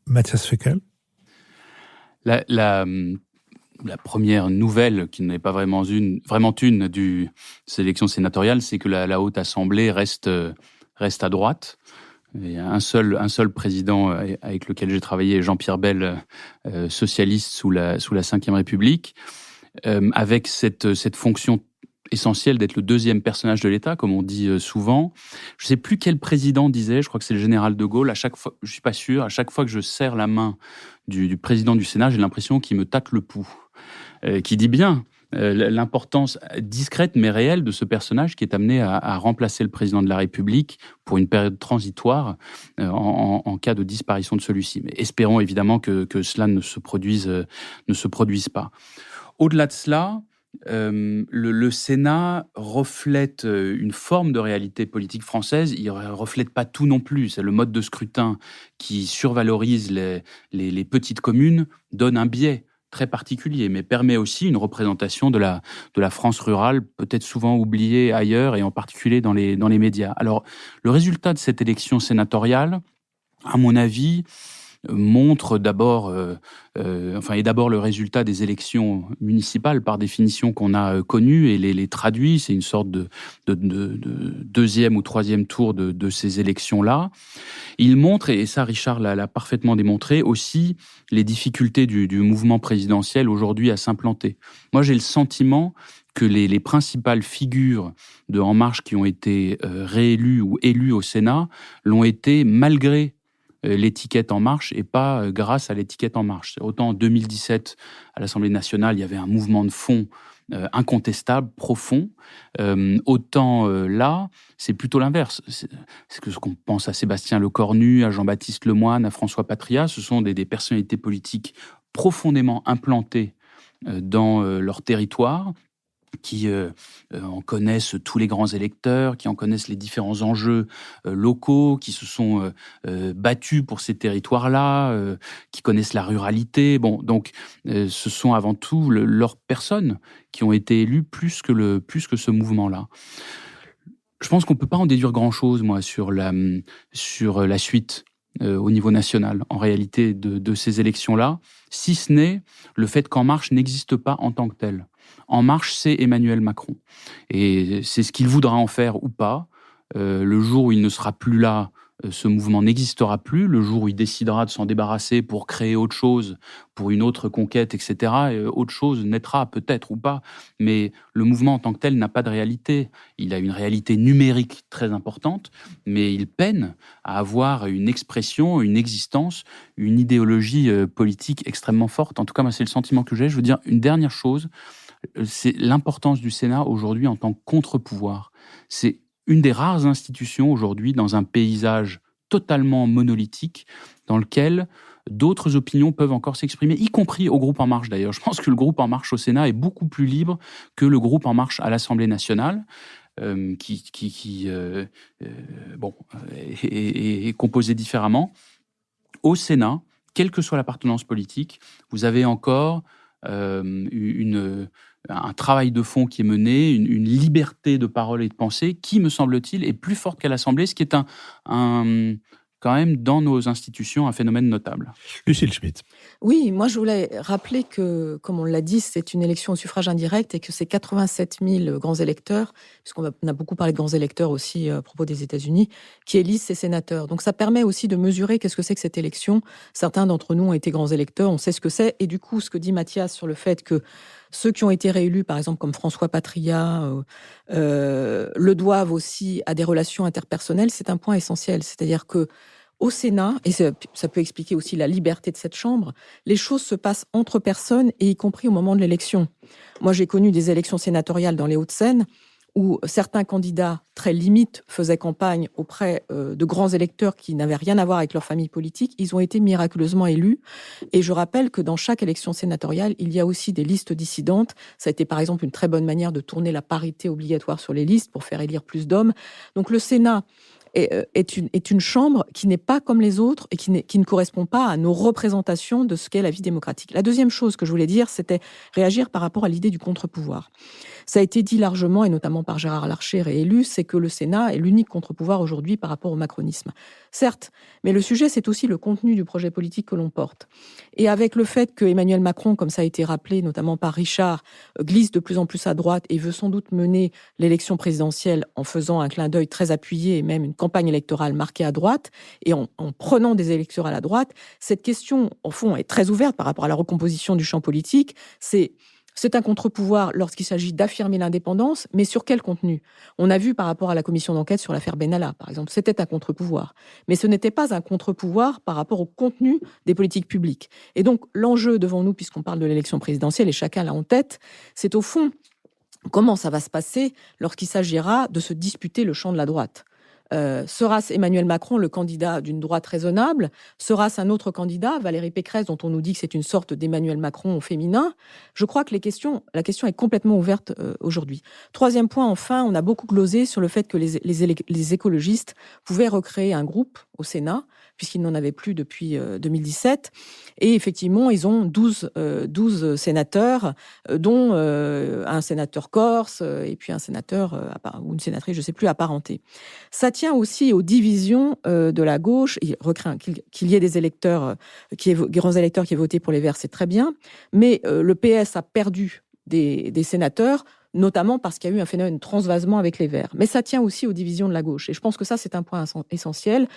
Mathias Fekl. La première nouvelle, qui n'est pas vraiment une de ces élections sénatoriales, c'est que la Haute Assemblée reste à droite. Il y a un seul président avec lequel j'ai travaillé, Jean-Pierre Bel, socialiste sous la Ve République, avec cette fonction essentielle d'être le deuxième personnage de l'État, comme on dit souvent. Je ne sais plus quel président disait, je crois que c'est le général de Gaulle, à chaque fois, je ne suis pas sûr, à chaque fois que je serre la main du président du Sénat, j'ai l'impression qu'il me tâte le pouls. Qui dit bien l'importance discrète mais réelle de ce personnage qui est amené à remplacer le président de la République pour une période transitoire en cas de disparition de celui-ci. Mais espérons évidemment que cela ne se produise pas. Au-delà de cela, le Sénat reflète une forme de réalité politique française. Il ne reflète pas tout non plus. C'est le mode de scrutin qui survalorise les petites communes, donne un biais très particulier, mais permet aussi une représentation de la France rurale, peut-être souvent oubliée ailleurs, et en particulier dans les médias. Alors, le résultat de cette élection sénatoriale, à mon avis, montre d'abord, est d'abord le résultat des élections municipales par définition qu'on a connues et les traduit. C'est une sorte de deuxième ou troisième tour de ces élections-là. Il montre, et ça Richard l'a parfaitement démontré, aussi les difficultés du mouvement présidentiel aujourd'hui à s'implanter. Moi j'ai le sentiment que les principales figures de En Marche qui ont été réélues ou élues au Sénat l'ont été malgré l'étiquette En Marche et pas grâce à l'étiquette En Marche. Autant en 2017, à l'Assemblée nationale, il y avait un mouvement de fond incontestable, profond. Autant là, c'est plutôt l'inverse. C'est ce qu'on pense à Sébastien Lecornu, à Jean-Baptiste Lemoyne, à François Patria. Ce sont des personnalités politiques profondément implantées dans leur territoire, qui en connaissent tous les grands électeurs, qui en connaissent les différents enjeux locaux, qui se sont battus pour ces territoires-là, qui connaissent la ruralité. Bon, donc ce sont avant tout leurs personnes qui ont été élues plus que ce mouvement-là. Je pense qu'on peut pas en déduire grand-chose, moi, sur la suite au niveau national, en réalité, de ces élections-là, si ce n'est le fait qu'En Marche n'existe pas en tant que tel. En Marche, c'est Emmanuel Macron. Et c'est ce qu'il voudra en faire ou pas. Le jour où il ne sera plus là, ce mouvement n'existera plus. Le jour où il décidera de s'en débarrasser pour créer autre chose, pour une autre conquête, etc., autre chose naîtra peut-être ou pas. Mais le mouvement en tant que tel n'a pas de réalité. Il a une réalité numérique très importante, mais il peine à avoir une expression, une existence, une idéologie politique extrêmement forte. En tout cas, moi, c'est le sentiment que j'ai. Je veux dire une dernière chose, c'est l'importance du Sénat aujourd'hui en tant que contre-pouvoir. C'est une des rares institutions aujourd'hui dans un paysage totalement monolithique dans lequel d'autres opinions peuvent encore s'exprimer, y compris au groupe En Marche d'ailleurs. Je pense que le groupe En Marche au Sénat est beaucoup plus libre que le groupe En Marche à l'Assemblée nationale, est composé différemment. Au Sénat, quelle que soit l'appartenance politique, vous avez encore un travail de fond qui est mené, une liberté de parole et de pensée qui, me semble-t-il, est plus forte qu'à l'Assemblée, ce qui est quand même, dans nos institutions, un phénomène notable. Lucile Schmitt. Oui, moi je voulais rappeler que, comme on l'a dit, c'est une élection au suffrage indirect et que c'est 87 000 grands électeurs, puisqu'on a beaucoup parlé de grands électeurs aussi à propos des États-Unis, qui élisent ces sénateurs. Donc ça permet aussi de mesurer qu'est-ce que c'est que cette élection. Certains d'entre nous ont été grands électeurs, on sait ce que c'est. Et du coup, ce que dit Mathias sur le fait que ceux qui ont été réélus, par exemple, comme François Patria, le doivent aussi à des relations interpersonnelles, c'est un point essentiel. C'est-à-dire que au Sénat, et ça peut expliquer aussi la liberté de cette Chambre, les choses se passent entre personnes, et y compris au moment de l'élection. Moi, j'ai connu des élections sénatoriales dans les Hauts-de-Seine, où certains candidats très limites faisaient campagne auprès de grands électeurs qui n'avaient rien à voir avec leur famille politique. Ils ont été miraculeusement élus. Et je rappelle que dans chaque élection sénatoriale, il y a aussi des listes dissidentes. Ça a été par exemple une très bonne manière de tourner la parité obligatoire sur les listes pour faire élire plus d'hommes. Donc le Sénat est une chambre qui n'est pas comme les autres et qui ne correspond pas à nos représentations de ce qu'est la vie démocratique. La deuxième chose que je voulais dire, c'était réagir par rapport à l'idée du contre-pouvoir. Ça a été dit largement, et notamment par Gérard Larcher réélu, c'est que le Sénat est l'unique contre-pouvoir aujourd'hui par rapport au macronisme. Certes, mais le sujet, c'est aussi le contenu du projet politique que l'on porte. Et avec le fait que Emmanuel Macron, comme ça a été rappelé notamment par Richard, glisse de plus en plus à droite et veut sans doute mener l'élection présidentielle en faisant un clin d'œil très appuyé et même une campagne électorale marquée à droite et en prenant des électeurs à la droite, cette question, au fond, est très ouverte par rapport à la recomposition du champ politique. C'est un contre-pouvoir lorsqu'il s'agit d'affirmer l'indépendance, mais sur quel contenu ? On a vu par rapport à la commission d'enquête sur l'affaire Benalla, par exemple, c'était un contre-pouvoir. Mais ce n'était pas un contre-pouvoir par rapport au contenu des politiques publiques. Et donc, l'enjeu devant nous, puisqu'on parle de l'élection présidentielle, et chacun l'a en tête, c'est au fond, comment ça va se passer lorsqu'il s'agira de se disputer le champ de la droite ? Sera-ce Emmanuel Macron le candidat d'une droite raisonnable ? Sera-ce un autre candidat, Valérie Pécresse, dont on nous dit que c'est une sorte d'Emmanuel Macron au féminin ? Je crois que la question est complètement ouverte aujourd'hui. Troisième point, enfin, on a beaucoup glosé sur le fait que les écologistes pouvaient recréer un groupe au Sénat, puisqu'ils n'en avaient plus depuis 2017. Et effectivement, ils ont 12 sénateurs, dont un sénateur corse et puis un sénateur ou une sénatrice, je ne sais plus, apparentée. Ça tient aussi aux divisions de la gauche. Qu'il y ait des électeurs, grands électeurs qui aient voté pour les Verts, c'est très bien. Mais le PS a perdu des sénateurs, notamment parce qu'il y a eu un phénomène de transvasement avec les Verts. Mais ça tient aussi aux divisions de la gauche. Et je pense que ça, c'est un point essentiel.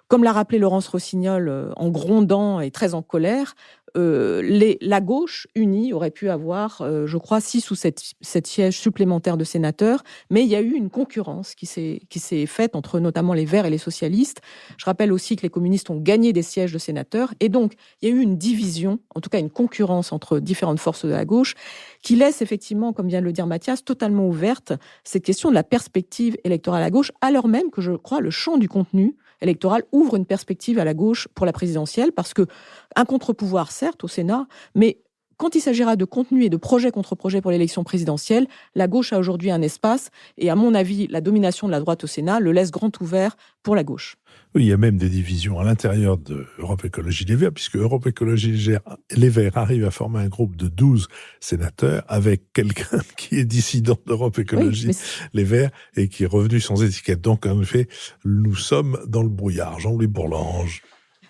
Comme l'a rappelé Laurence Rossignol en grondant et très en colère, la gauche unie aurait pu avoir, je crois, 6 ou 7 sièges supplémentaires de sénateurs, mais il y a eu une concurrence qui s'est faite entre notamment les Verts et les socialistes. Je rappelle aussi que les communistes ont gagné des sièges de sénateurs, et donc il y a eu une division, en tout cas une concurrence entre différentes forces de la gauche, qui laisse effectivement, comme vient de le dire Mathias, totalement ouverte cette question de la perspective électorale à gauche, alors même que je crois le champ du contenu électoral ouvre une perspective à la gauche pour la présidentielle, parce que un contre-pouvoir, certes, au Sénat, mais quand il s'agira de contenu et de projet contre projet pour l'élection présidentielle, la gauche a aujourd'hui un espace, et à mon avis, la domination de la droite au Sénat le laisse grand ouvert pour la gauche. Oui, il y a même des divisions à l'intérieur de Europe Écologie Les Verts, puisque Europe Écologie Les Verts arrive à former un groupe de 12 sénateurs avec quelqu'un qui est dissident d'Europe Écologie Les Verts et qui est revenu sans étiquette. Donc, en effet, nous sommes dans le brouillard. Jean-Louis Bourlange.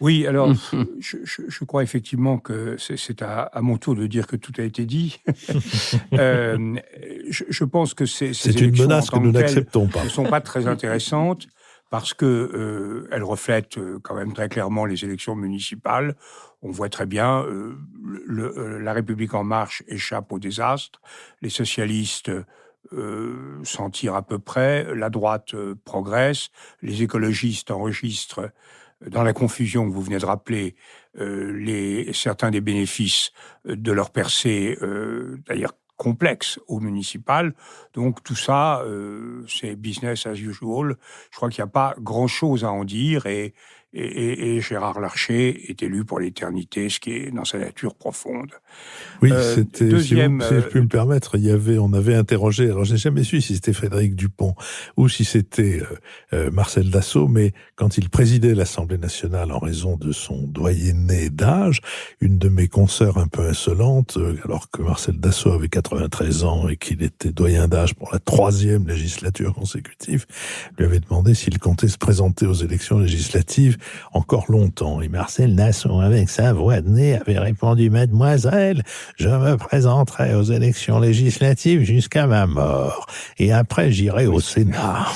Oui, alors, je crois effectivement que c'est à mon tour de dire que tout a été dit. Je pense que ces c'est une menace que nous n'acceptons pas. Ne sont pas très intéressantes parce que elles reflètent quand même très clairement les élections municipales. On voit très bien la République en marche échappe au désastre, les socialistes s'en tirent à peu près, la droite progresse, les écologistes enregistrent dans la confusion que vous venez de rappeler, certains des bénéfices de leur percée, d'ailleurs complexe au municipal. Donc tout ça, c'est business as usual. Je crois qu'il n'y a pas grand-chose à en dire et Gérard Larcher est élu pour l'éternité, ce qui est dans sa nature profonde. Oui, c'était, deuxième, si je puis me permettre, on avait interrogé, alors j'ai jamais su si c'était Frédéric Dupont ou si c'était Marcel Dassault, mais quand il présidait l'Assemblée nationale en raison de son doyenné d'âge, une de mes consoeurs un peu insolente, alors que Marcel Dassault avait 93 ans et qu'il était doyen d'âge pour la 3e législature consécutive, lui avait demandé s'il comptait se présenter aux élections législatives encore longtemps. Et Marcel Dassault, avec sa voix de nez, avait répondu: Mademoiselle, je me présenterai aux élections législatives jusqu'à ma mort. Et après, j'irai au Sénat.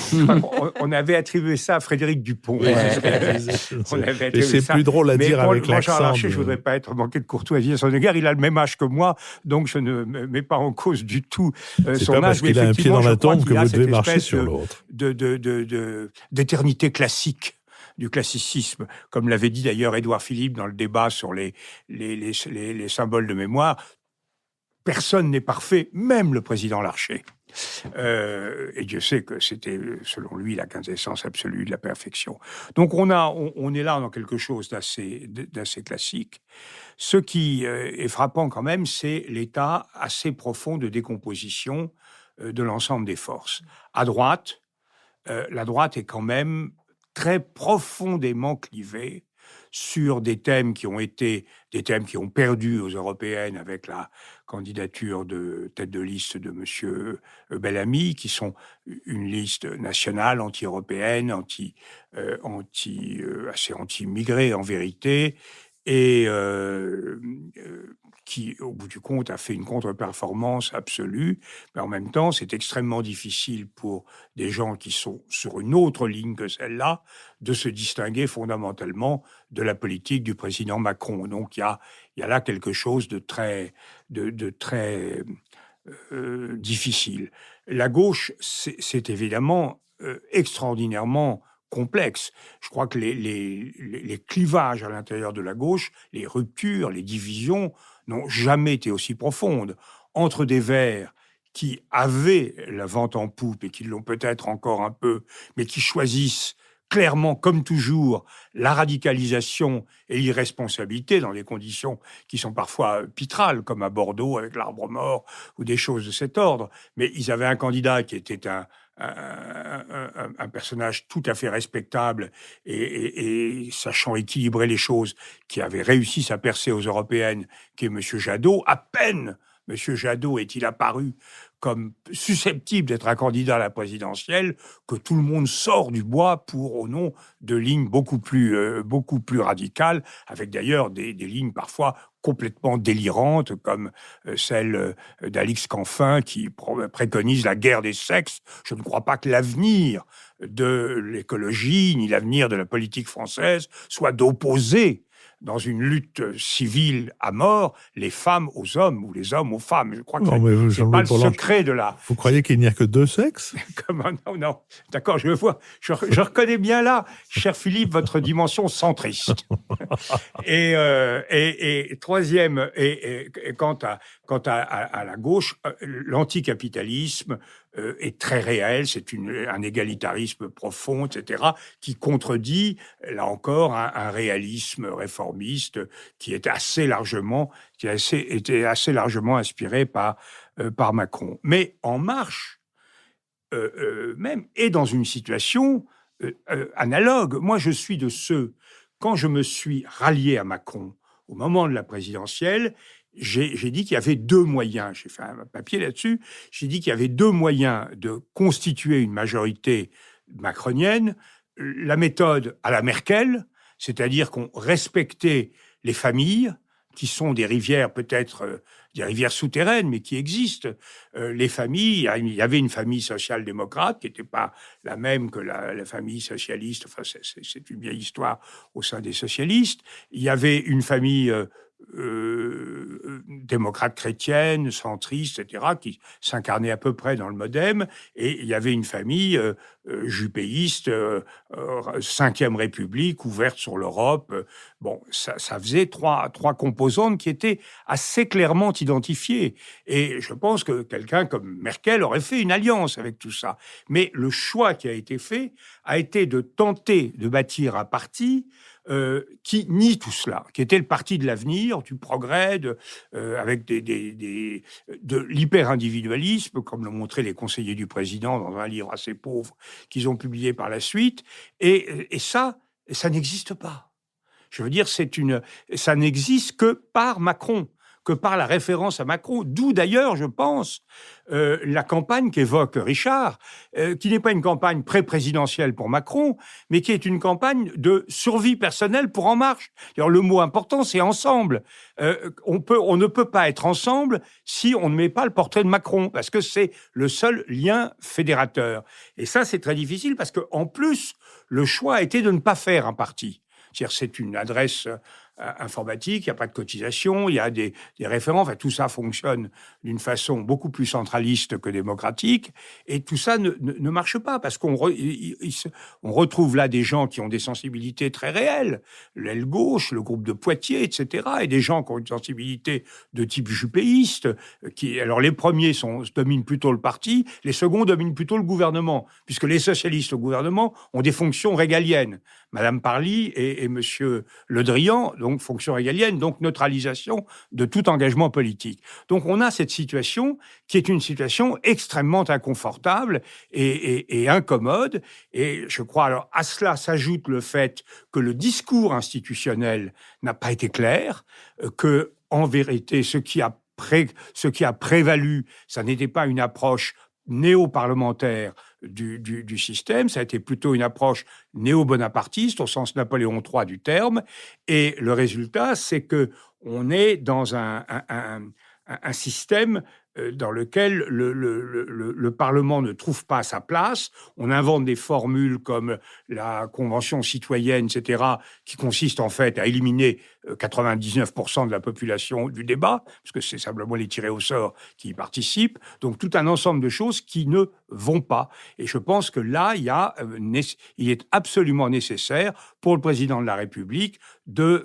On avait attribué ça à Frédéric Dupont. Et c'est plus drôle à dire avec l'accent. Jean Larcher, je ne voudrais pas être manqué de courtoisie à son égard. Il a le même âge que moi, donc je ne mets pas en cause du tout son âge. C'est pas parce qu'il a un pied dans la tombe que vous devez marcher sur l'autre. D'éternité classique, du classicisme, comme l'avait dit d'ailleurs Édouard Philippe dans le débat sur les symboles de mémoire. Personne n'est parfait, même le président Larcher. Et Dieu sait que c'était, selon lui, la quintessence absolue de la perfection. Donc on est là dans quelque chose d'assez classique. Ce qui est frappant quand même, c'est l'état assez profond de décomposition de l'ensemble des forces. À droite, la droite est quand même très profondément clivée sur des thèmes qui ont perdu aux européennes avec la candidature de tête de liste de M. Bellamy, qui sont une liste nationale, anti-européenne, assez anti-immigrée en vérité, et qui, au bout du compte, a fait une contre-performance absolue. Mais en même temps, c'est extrêmement difficile pour des gens qui sont sur une autre ligne que celle-là de se distinguer fondamentalement de la politique du président Macron. Donc, il y a là quelque chose de très difficile. La gauche, c'est évidemment extraordinairement complexe. Je crois que les clivages à l'intérieur de la gauche, les ruptures, les divisions n'ont jamais été aussi profondes. Entre des Verts qui avaient la vente en poupe et qui l'ont peut-être encore un peu, mais qui choisissent clairement, comme toujours, la radicalisation et l'irresponsabilité dans des conditions qui sont parfois pitrales, comme à Bordeaux avec l'Arbre mort ou des choses de cet ordre. Mais ils avaient un candidat qui était un personnage tout à fait respectable et sachant équilibrer les choses, qui avait réussi sa percée aux européennes, qui est M. Jadot. À peine M. Jadot est-il apparu comme susceptible d'être un candidat à la présidentielle, que tout le monde sort du bois au nom de lignes beaucoup plus radicales, avec d'ailleurs des lignes parfois complètement délirantes, comme celle d'Alix Canfin, qui préconise la guerre des sexes. Je ne crois pas que l'avenir de l'écologie, ni l'avenir de la politique française, soit d'opposer dans une lutte civile à mort, les femmes aux hommes ou les hommes aux femmes. Je crois que c'est pas le secret de la... Vous croyez qu'il n'y a que deux sexes? Comment? Non. D'accord, je reconnais bien là, cher Philippe, votre dimension centriste. Et troisième, et quant à la gauche, l'anticapitalisme est très réel, c'est un égalitarisme profond, etc., qui contredit, là encore, un réalisme réformiste qui était assez largement inspiré par Macron. Mais En Marche, même, est dans une situation analogue. Moi, je suis de ceux, quand je me suis rallié à Macron au moment de la présidentielle, j'ai dit qu'il y avait deux moyens, j'ai fait un papier là-dessus, j'ai dit qu'il y avait deux moyens de constituer une majorité macronienne. La méthode à la Merkel, c'est-à-dire qu'on respectait les familles, qui sont des rivières, peut-être des rivières souterraines, mais qui existent. Les familles, il y avait une famille social-démocrate qui n'était pas la même que la famille socialiste, enfin c'est une vieille histoire au sein des socialistes. Il y avait une famille démocrate chrétienne, centriste, etc., qui s'incarnait à peu près dans le MoDem, et il y avait une famille jupéiste, Cinquième République, ouverte sur l'Europe. Bon, ça faisait trois composantes qui étaient assez clairement identifiées. Et je pense que quelqu'un comme Merkel aurait fait une alliance avec tout ça. Mais le choix qui a été fait a été de tenter de bâtir un parti qui nie tout cela, qui était le parti de l'avenir, du progrès, avec de l'hyper-individualisme, comme l'ont montré les conseillers du président dans un livre assez pauvre qu'ils ont publié par la suite. Et ça n'existe pas. Je veux dire, ça n'existe que par Macron, que par la référence à Macron, d'où d'ailleurs, je pense, la campagne qu'évoque Richard, qui n'est pas une campagne pré-présidentielle pour Macron, mais qui est une campagne de survie personnelle pour En Marche. Alors, le mot important, c'est ensemble. On ne peut pas être ensemble si on ne met pas le portrait de Macron, parce que c'est le seul lien fédérateur. Et ça, c'est très difficile, parce qu'en plus, le choix a été de ne pas faire un parti. C'est-à-dire, c'est une adresse informatique, il n'y a pas de cotisation, il y a des référents, enfin tout ça fonctionne d'une façon beaucoup plus centraliste que démocratique, et tout ça ne marche pas, parce qu'on retrouve là des gens qui ont des sensibilités très réelles, l'aile gauche, le groupe de Poitiers, etc., et des gens qui ont une sensibilité de type jupéiste, alors les premiers dominent plutôt le parti, les seconds dominent plutôt le gouvernement, puisque les socialistes au gouvernement ont des fonctions régaliennes. Madame Parly et Monsieur Le Drian, donc fonction régalienne, donc neutralisation de tout engagement politique. Donc on a cette situation qui est une situation extrêmement inconfortable et incommode. Et je crois, alors à cela s'ajoute le fait que le discours institutionnel n'a pas été clair, que en vérité ce qui a prévalu, ça n'était pas une approche néo-parlementaire du système, ça a été plutôt une approche néo-bonapartiste au sens Napoléon III du terme, et le résultat, c'est que on est dans un système dans lequel le Parlement ne trouve pas sa place. On invente des formules comme la Convention citoyenne, etc., qui consistent en fait à éliminer 99% de la population du débat, parce que c'est simplement les tirés au sort qui y participent. Donc tout un ensemble de choses qui ne vont pas. Et je pense que là, il est absolument nécessaire pour le président de la République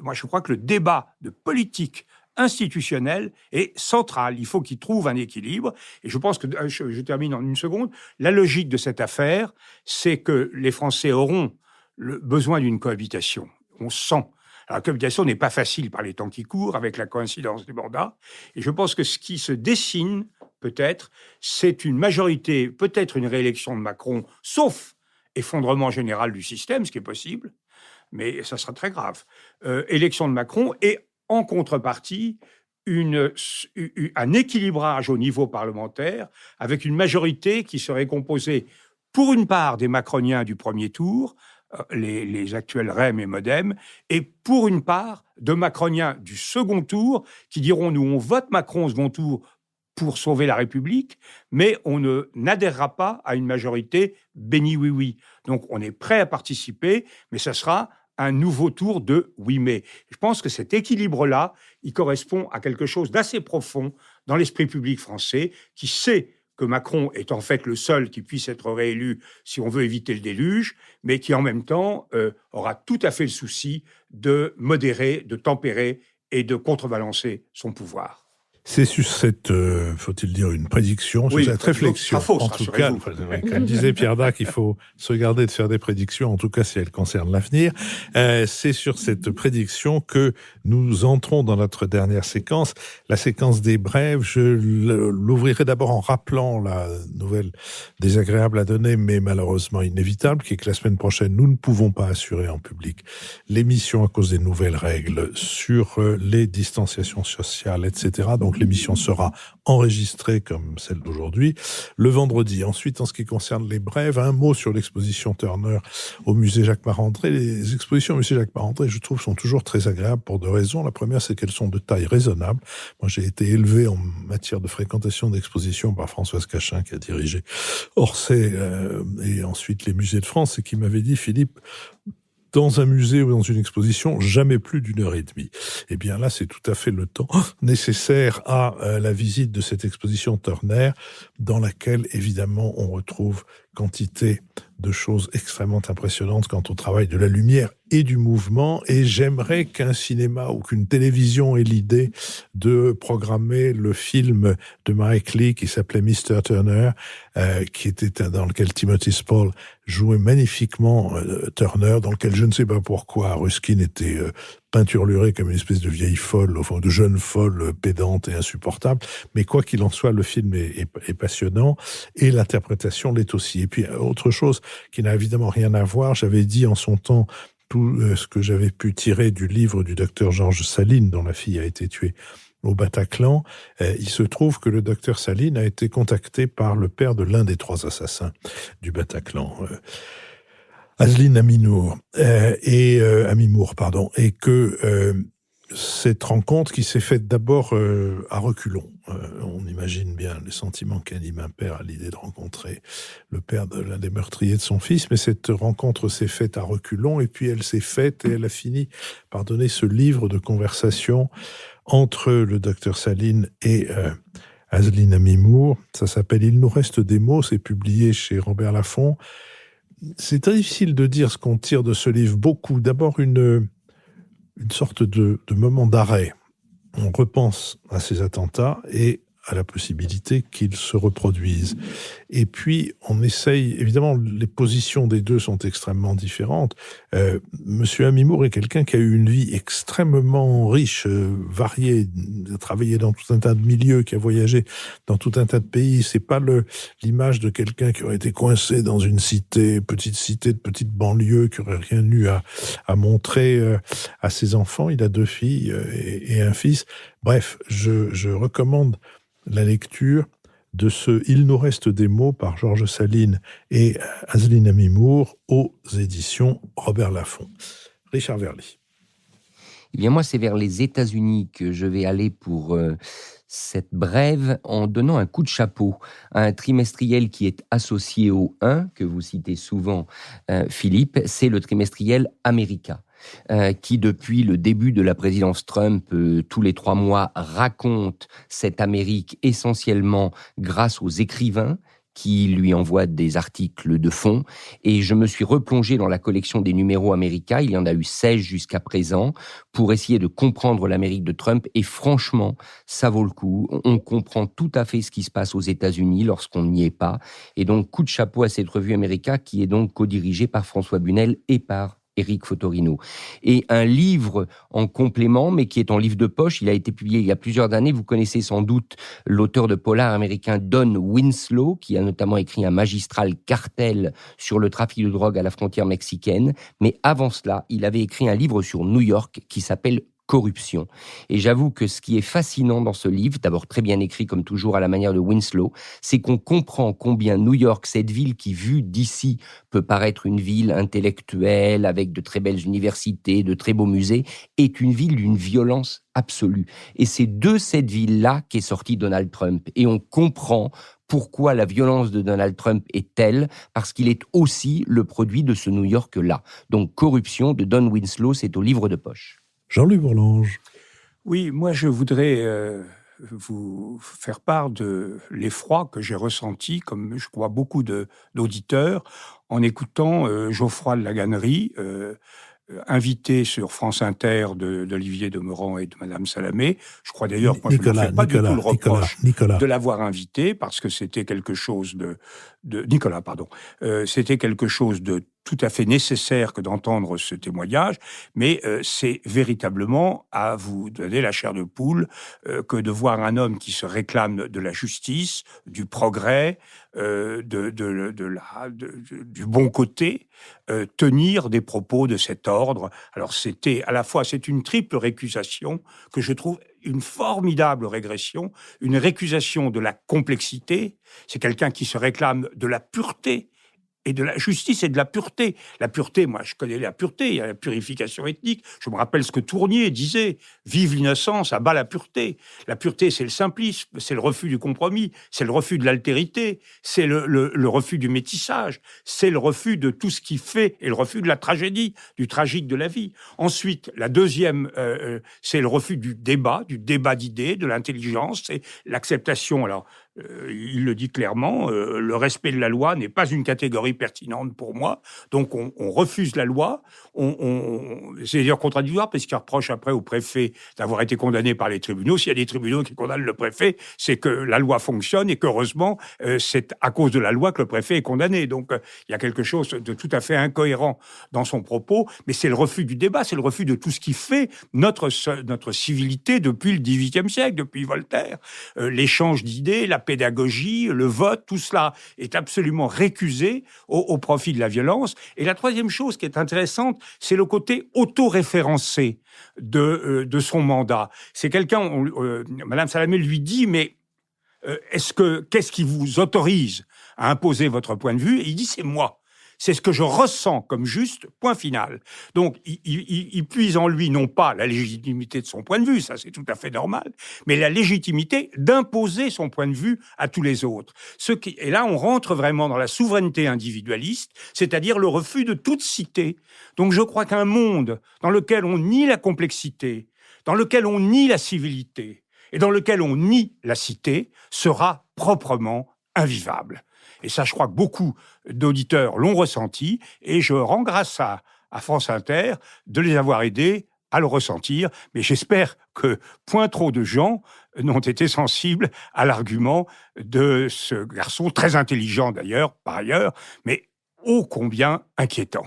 moi je crois que le débat de politique institutionnel est central. Il faut qu'il trouve un équilibre. Et je pense que, je termine en une seconde, la logique de cette affaire, c'est que les Français auront le besoin d'une cohabitation. On sent. Alors, la cohabitation n'est pas facile par les temps qui courent, avec la coïncidence des mandats. Et je pense que ce qui se dessine, peut-être, c'est une majorité, peut-être une réélection de Macron, sauf effondrement général du système, ce qui est possible, mais ça sera très grave. Élection de Macron et, en contrepartie, un équilibrage au niveau parlementaire avec une majorité qui serait composée, pour une part, des macroniens du premier tour, les actuels REM et MoDem, et pour une part, de macroniens du second tour qui diront « nous, on vote Macron au second tour pour sauver la République, mais on n'adhérera pas à une majorité béni oui-oui ». Donc, on est prêt à participer, mais ça sera un nouveau tour de oui mais. Je pense que cet équilibre-là, il correspond à quelque chose d'assez profond dans l'esprit public français, qui sait que Macron est en fait le seul qui puisse être réélu si on veut éviter le déluge, mais qui en même temps aura tout à fait le souci de modérer, de tempérer et de contrebalancer son pouvoir. C'est sur cette, faut-il dire, une prédiction, sur cette réflexion, en tout cas, comme disait Pierre Dac, il faut se garder de faire des prédictions, en tout cas si elles concernent l'avenir. C'est sur cette prédiction que nous entrons dans notre dernière séquence, la séquence des brèves. Je l'ouvrirai d'abord en rappelant la nouvelle désagréable à donner, mais malheureusement inévitable, qui est que la semaine prochaine, nous ne pouvons pas assurer en public l'émission à cause des nouvelles règles sur les distanciations sociales, etc. Donc l'émission sera enregistrée comme celle d'aujourd'hui le vendredi. Ensuite, en ce qui concerne les brèves, un mot sur l'exposition Turner au musée Jacques Marandré. Les expositions au musée Jacques Marandré, je trouve, sont toujours très agréables pour deux raisons. La première, c'est qu'elles sont de taille raisonnable. Moi, j'ai été élevé en matière de fréquentation d'expositions par Françoise Cachin, qui a dirigé Orsay et ensuite les musées de France, et qui m'avait dit, Philippe, dans un musée ou dans une exposition, jamais plus d'1h30. Eh bien là, c'est tout à fait le temps nécessaire à la visite de cette exposition Turner, dans laquelle, évidemment, on retrouve quantité de choses extrêmement impressionnantes quant au travail de la lumière et du mouvement. Et j'aimerais qu'un cinéma ou qu'une télévision ait l'idée de programmer le film de Mike Leigh qui s'appelait Mr. Turner, qui était dans lequel Timothy Spall jouait magnifiquement Turner, dans lequel je ne sais pas pourquoi Ruskin était peinturluré comme une espèce de vieille folle, enfin de jeune folle pédante et insupportable. Mais quoi qu'il en soit, le film est passionnant et l'interprétation l'est aussi. Et puis, autre chose qui n'a évidemment rien à voir, j'avais dit en son temps tout ce que j'avais pu tirer du livre du docteur Georges Saline, dont la fille a été tuée au Bataclan. Il se trouve que le docteur Saline a été contacté par le père de l'un des 3 assassins du Bataclan, Azline Amimour, et que cette rencontre qui s'est faite d'abord à reculons. On imagine bien les sentiments qu'anime un père à l'idée de rencontrer le père de l'un des meurtriers de son fils, mais cette rencontre s'est faite à reculons, et puis elle s'est faite et elle a fini par donner ce livre de conversation entre le docteur Saline et Azline Amimour. Ça s'appelle « Il nous reste des mots », c'est publié chez Robert Laffont. C'est très difficile de dire ce qu'on tire de ce livre. Beaucoup. D'abord, une sorte de moment d'arrêt. On repense à ces attentats et à la possibilité qu'ils se reproduisent. Et puis, on essaye... Évidemment, les positions des deux sont extrêmement différentes. Monsieur Amimour est quelqu'un qui a eu une vie extrêmement riche, variée, a travaillé dans tout un tas de milieux, qui a voyagé dans tout un tas de pays. C'est pas l'image de quelqu'un qui aurait été coincé dans une petite banlieue, qui aurait rien eu à montrer à ses enfants. Il a 2 filles et un fils. Bref, je recommande la lecture de ce « Il nous reste des mots » par Georges Saline et Azline Amimour aux éditions Robert Laffont. Richard Verly. Eh bien, moi, c'est vers les États-Unis que je vais aller pour cette brève, en donnant un coup de chapeau à un trimestriel qui est associé au 1, que vous citez souvent, Philippe, c'est le trimestriel America. Qui, depuis le début de la présidence Trump, tous les 3 mois, raconte cette Amérique essentiellement grâce aux écrivains qui lui envoie des articles de fond. Et je me suis replongé dans la collection des numéros America, il y en a eu 16 jusqu'à présent, pour essayer de comprendre l'Amérique de Trump. Et franchement, ça vaut le coup. On comprend tout à fait ce qui se passe aux États-Unis lorsqu'on n'y est pas. Et donc, coup de chapeau à cette revue America, qui est donc co-dirigée par François Bunel et par Éric Fotorino. Et un livre en complément, mais qui est en livre de poche, il a été publié il y a plusieurs années. Vous connaissez sans doute l'auteur de polar américain Don Winslow, qui a notamment écrit un magistral Cartel sur le trafic de drogue à la frontière mexicaine. Mais avant cela, il avait écrit un livre sur New York qui s'appelle Corruption. Et j'avoue que ce qui est fascinant dans ce livre, d'abord très bien écrit comme toujours à la manière de Winslow, c'est qu'on comprend combien New York, cette ville qui vue d'ici peut paraître une ville intellectuelle avec de très belles universités, de très beaux musées, est une ville d'une violence absolue. Et c'est de cette ville-là qu'est sorti Donald Trump. Et on comprend pourquoi la violence de Donald Trump est telle, parce qu'il est aussi le produit de ce New York-là. Donc Corruption de Don Winslow, c'est au livre de poche. Jean-Louis Bourlange. Oui, moi je voudrais vous faire part de l'effroi que j'ai ressenti, comme je crois beaucoup d'auditeurs, en écoutant Geoffroy de la Gannerie, invité sur France Inter d'Olivier Demorand et de Madame Salamé. Je crois d'ailleurs, moi je ne fais pas du tout le reproche de l'avoir invité, parce que c'était quelque chose Nicolas, pardon. C'était quelque chose de tout à fait nécessaire que d'entendre ce témoignage, mais c'est véritablement à vous donner la chair de poule que de voir un homme qui se réclame de la justice, du progrès, du bon côté, tenir des propos de cet ordre. Alors c'était à la fois, c'est une triple récusation que je trouve une formidable régression, une récusation de la complexité. C'est quelqu'un qui se réclame de la pureté et de la justice et de la pureté. La pureté, moi, je connais la pureté, il y a la purification ethnique. Je me rappelle ce que Tournier disait, « Vive l'innocence, abat la pureté ». La pureté, c'est le simplisme, c'est le refus du compromis, c'est le refus de l'altérité, c'est le refus du métissage, c'est le refus de tout ce qui fait, et le refus de la tragédie, du tragique de la vie. Ensuite, la deuxième, c'est le refus du débat d'idées, de l'intelligence, c'est l'acceptation. Alors, il le dit clairement, le respect de la loi n'est pas une catégorie pertinente pour moi, donc on refuse la loi, c'est d'ailleurs contradictoire, parce qu'il reproche après au préfet d'avoir été condamné par les tribunaux. S'il y a des tribunaux qui condamnent le préfet, c'est que la loi fonctionne et qu'heureusement, c'est à cause de la loi que le préfet est condamné. Donc il y a quelque chose de tout à fait incohérent dans son propos, mais c'est le refus du débat, c'est le refus de tout ce qui fait notre civilité depuis le XVIIIe siècle, depuis Voltaire. L'échange d'idées, la pédagogie, le vote, tout cela est absolument récusé au profit de la violence. Et la troisième chose qui est intéressante, c'est le côté auto-référencé de son mandat. C'est quelqu'un, Madame Salamé lui dit, mais qu'est-ce qui vous autorise à imposer votre point de vue? Et il dit, c'est moi. C'est ce que je ressens comme juste, point final. Donc, il puise en lui non pas la légitimité de son point de vue, ça c'est tout à fait normal, mais la légitimité d'imposer son point de vue à tous les autres. Et là, on rentre vraiment dans la souveraineté individualiste, c'est-à-dire le refus de toute cité. Donc, je crois qu'un monde dans lequel on nie la complexité, dans lequel on nie la civilité, et dans lequel on nie la cité, sera proprement invivable. Et ça, je crois que beaucoup d'auditeurs l'ont ressenti, et je rends grâce à France Inter de les avoir aidés à le ressentir. Mais j'espère que point trop de gens n'ont été sensibles à l'argument de ce garçon, très intelligent d'ailleurs, par ailleurs, mais ô combien inquiétant.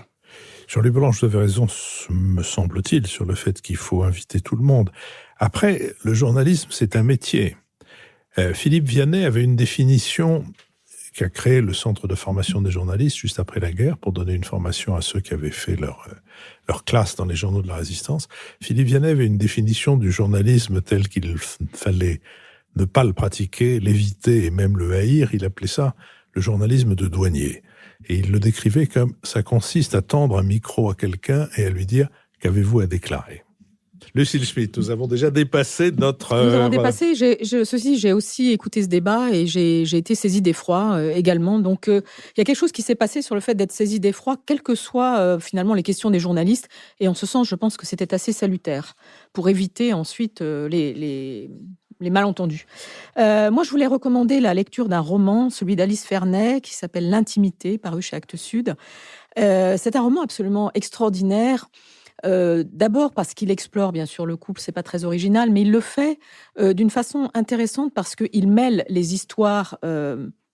Jean-Louis Bourlange, vous avez raison, me semble-t-il, sur le fait qu'il faut inviter tout le monde. Après, le journalisme, c'est un métier. Philippe Vianney avait une définition qu'a créé le Centre de formation des journalistes juste après la guerre pour donner une formation à ceux qui avaient fait leur classe dans les journaux de la Résistance. Philippe Vianney avait une définition du journalisme tel qu'il fallait ne pas le pratiquer, l'éviter et même le haïr. Il appelait ça le journalisme de douanier. Et il le décrivait comme « ça consiste à tendre un micro à quelqu'un et à lui dire « qu'avez-vous à déclarer ?» Lucille Schmitt, nous avons déjà dépassé notre... Nous avons dépassé. J'ai aussi écouté ce débat et j'ai été saisie d'effroi également. Donc, il y a quelque chose qui s'est passé sur le fait d'être saisie d'effroi, quelles que soient finalement les questions des journalistes. Et en ce sens, je pense que c'était assez salutaire pour éviter ensuite les les malentendus. Moi, je voulais recommander la lecture d'un roman, celui d'Alice Ferney, qui s'appelle L'intimité, paru chez Actes Sud. C'est un roman absolument extraordinaire. D'abord parce qu'il explore bien sûr le couple, c'est pas très original, mais il le fait d'une façon intéressante parce qu'il mêle les histoires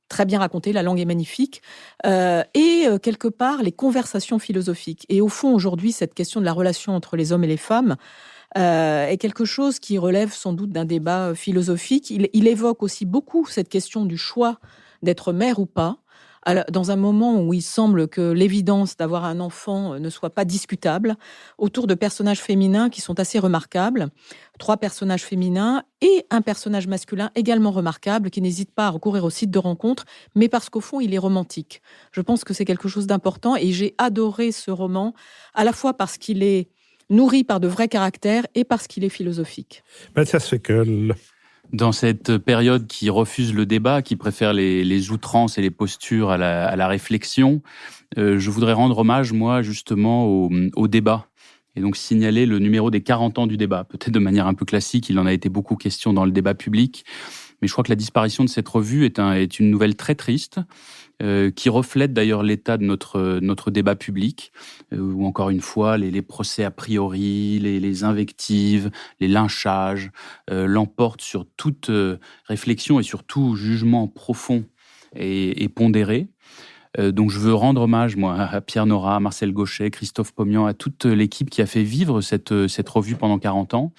très bien racontées, la langue est magnifique, et quelque part les conversations philosophiques. Et au fond, aujourd'hui, cette question de la relation entre les hommes et les femmes est quelque chose qui relève sans doute d'un débat philosophique. Il évoque aussi beaucoup cette question du choix d'être mère ou pas, dans un moment où il semble que l'évidence d'avoir un enfant ne soit pas discutable, autour de personnages féminins qui sont assez remarquables, 3 personnages féminins et un personnage masculin également remarquable qui n'hésite pas à recourir au site de rencontre, mais parce qu'au fond, il est romantique. Je pense que c'est quelque chose d'important et j'ai adoré ce roman, à la fois parce qu'il est nourri par de vrais caractères et parce qu'il est philosophique. Mathias Fekl. Dans cette période qui refuse le débat, qui préfère les outrances et les postures à la réflexion, je voudrais rendre hommage, moi, justement, au débat. Et donc signaler le numéro des 40 ans du débat. Peut-être de manière un peu classique, il en a été beaucoup question dans le débat public. Mais je crois que la disparition de cette revue est une nouvelle très triste, qui reflète d'ailleurs l'état de notre débat public, où encore une fois, les procès a priori, les invectives, les lynchages l'emportent sur toute réflexion et sur tout jugement profond et pondéré. Donc je veux rendre hommage, moi, à Pierre Nora, à Marcel Gauchet, Christophe Pomian, à toute l'équipe qui a fait vivre cette revue pendant 40 ans.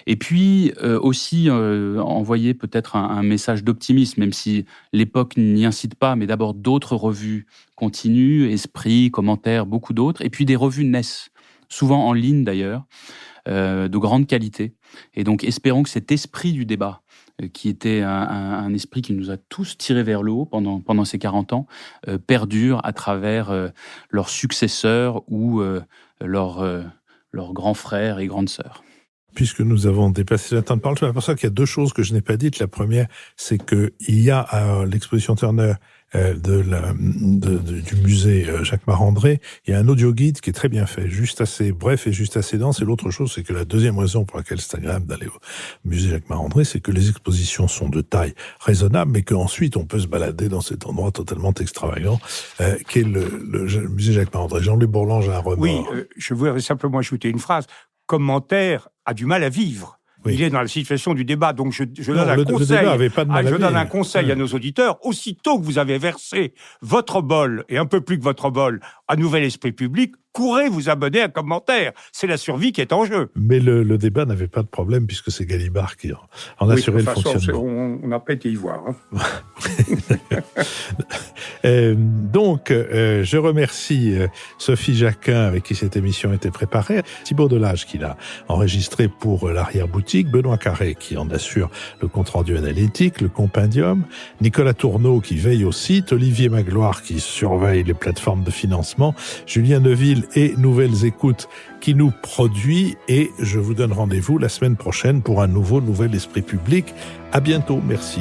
Et puis aussi envoyer peut-être un message d'optimisme, même si l'époque n'y incite pas, mais d'abord d'autres revues continuent, Esprit, Commentaires, beaucoup d'autres. Et puis des revues naissent, souvent en ligne d'ailleurs, de grande qualité. Et donc espérons que cet esprit du débat, qui était un esprit qui nous a tous tirés vers le haut pendant ces 40 ans, perdure à travers leurs successeurs ou leurs grands frères et grandes sœurs. Puisque nous avons dépassé le temps de parole, je m'aperçois qu'il y a 2 choses que je n'ai pas dites. La première, c'est qu'il y a à l'exposition Turner du musée Jacques Marandré, il y a un audio-guide qui est très bien fait, juste assez bref et juste assez dense. Et l'autre chose, c'est que la deuxième raison pour laquelle c'est agréable d'aller au musée Jacques Marandré, c'est que les expositions sont de taille raisonnable, mais qu'ensuite on peut se balader dans cet endroit totalement extravagant qu'est le musée Jacques Marandré. Jean-Louis Bourlange a un remords. Oui, je voudrais simplement ajouter une phrase. Commentaire a du mal à vivre. Oui. Il est dans la situation du débat, donc je donne un conseil à nos auditeurs. Aussitôt que vous avez versé votre bol, et un peu plus que votre bol, à Nouvel Esprit Public, courez vous abonner à Commentaire. C'est la survie qui est en jeu. Mais le débat n'avait pas de problème, puisque c'est Gallimard qui en assurait le fonctionnement. On n'a pas été y voir. Donc, je remercie Sophie Jacquin, avec qui cette émission a été préparée, Thibaut Delage, qui l'a enregistré pour l'arrière-boutique, Benoît Carré, qui en assure le compte-rendu analytique, le compendium, Nicolas Tourneau, qui veille au site, Olivier Magloire, qui surveille les plateformes de financement, Julien Neuville et Nouvelles Écoutes, qui nous produit, et je vous donne rendez-vous la semaine prochaine pour un Nouvel Esprit Public. À bientôt, merci.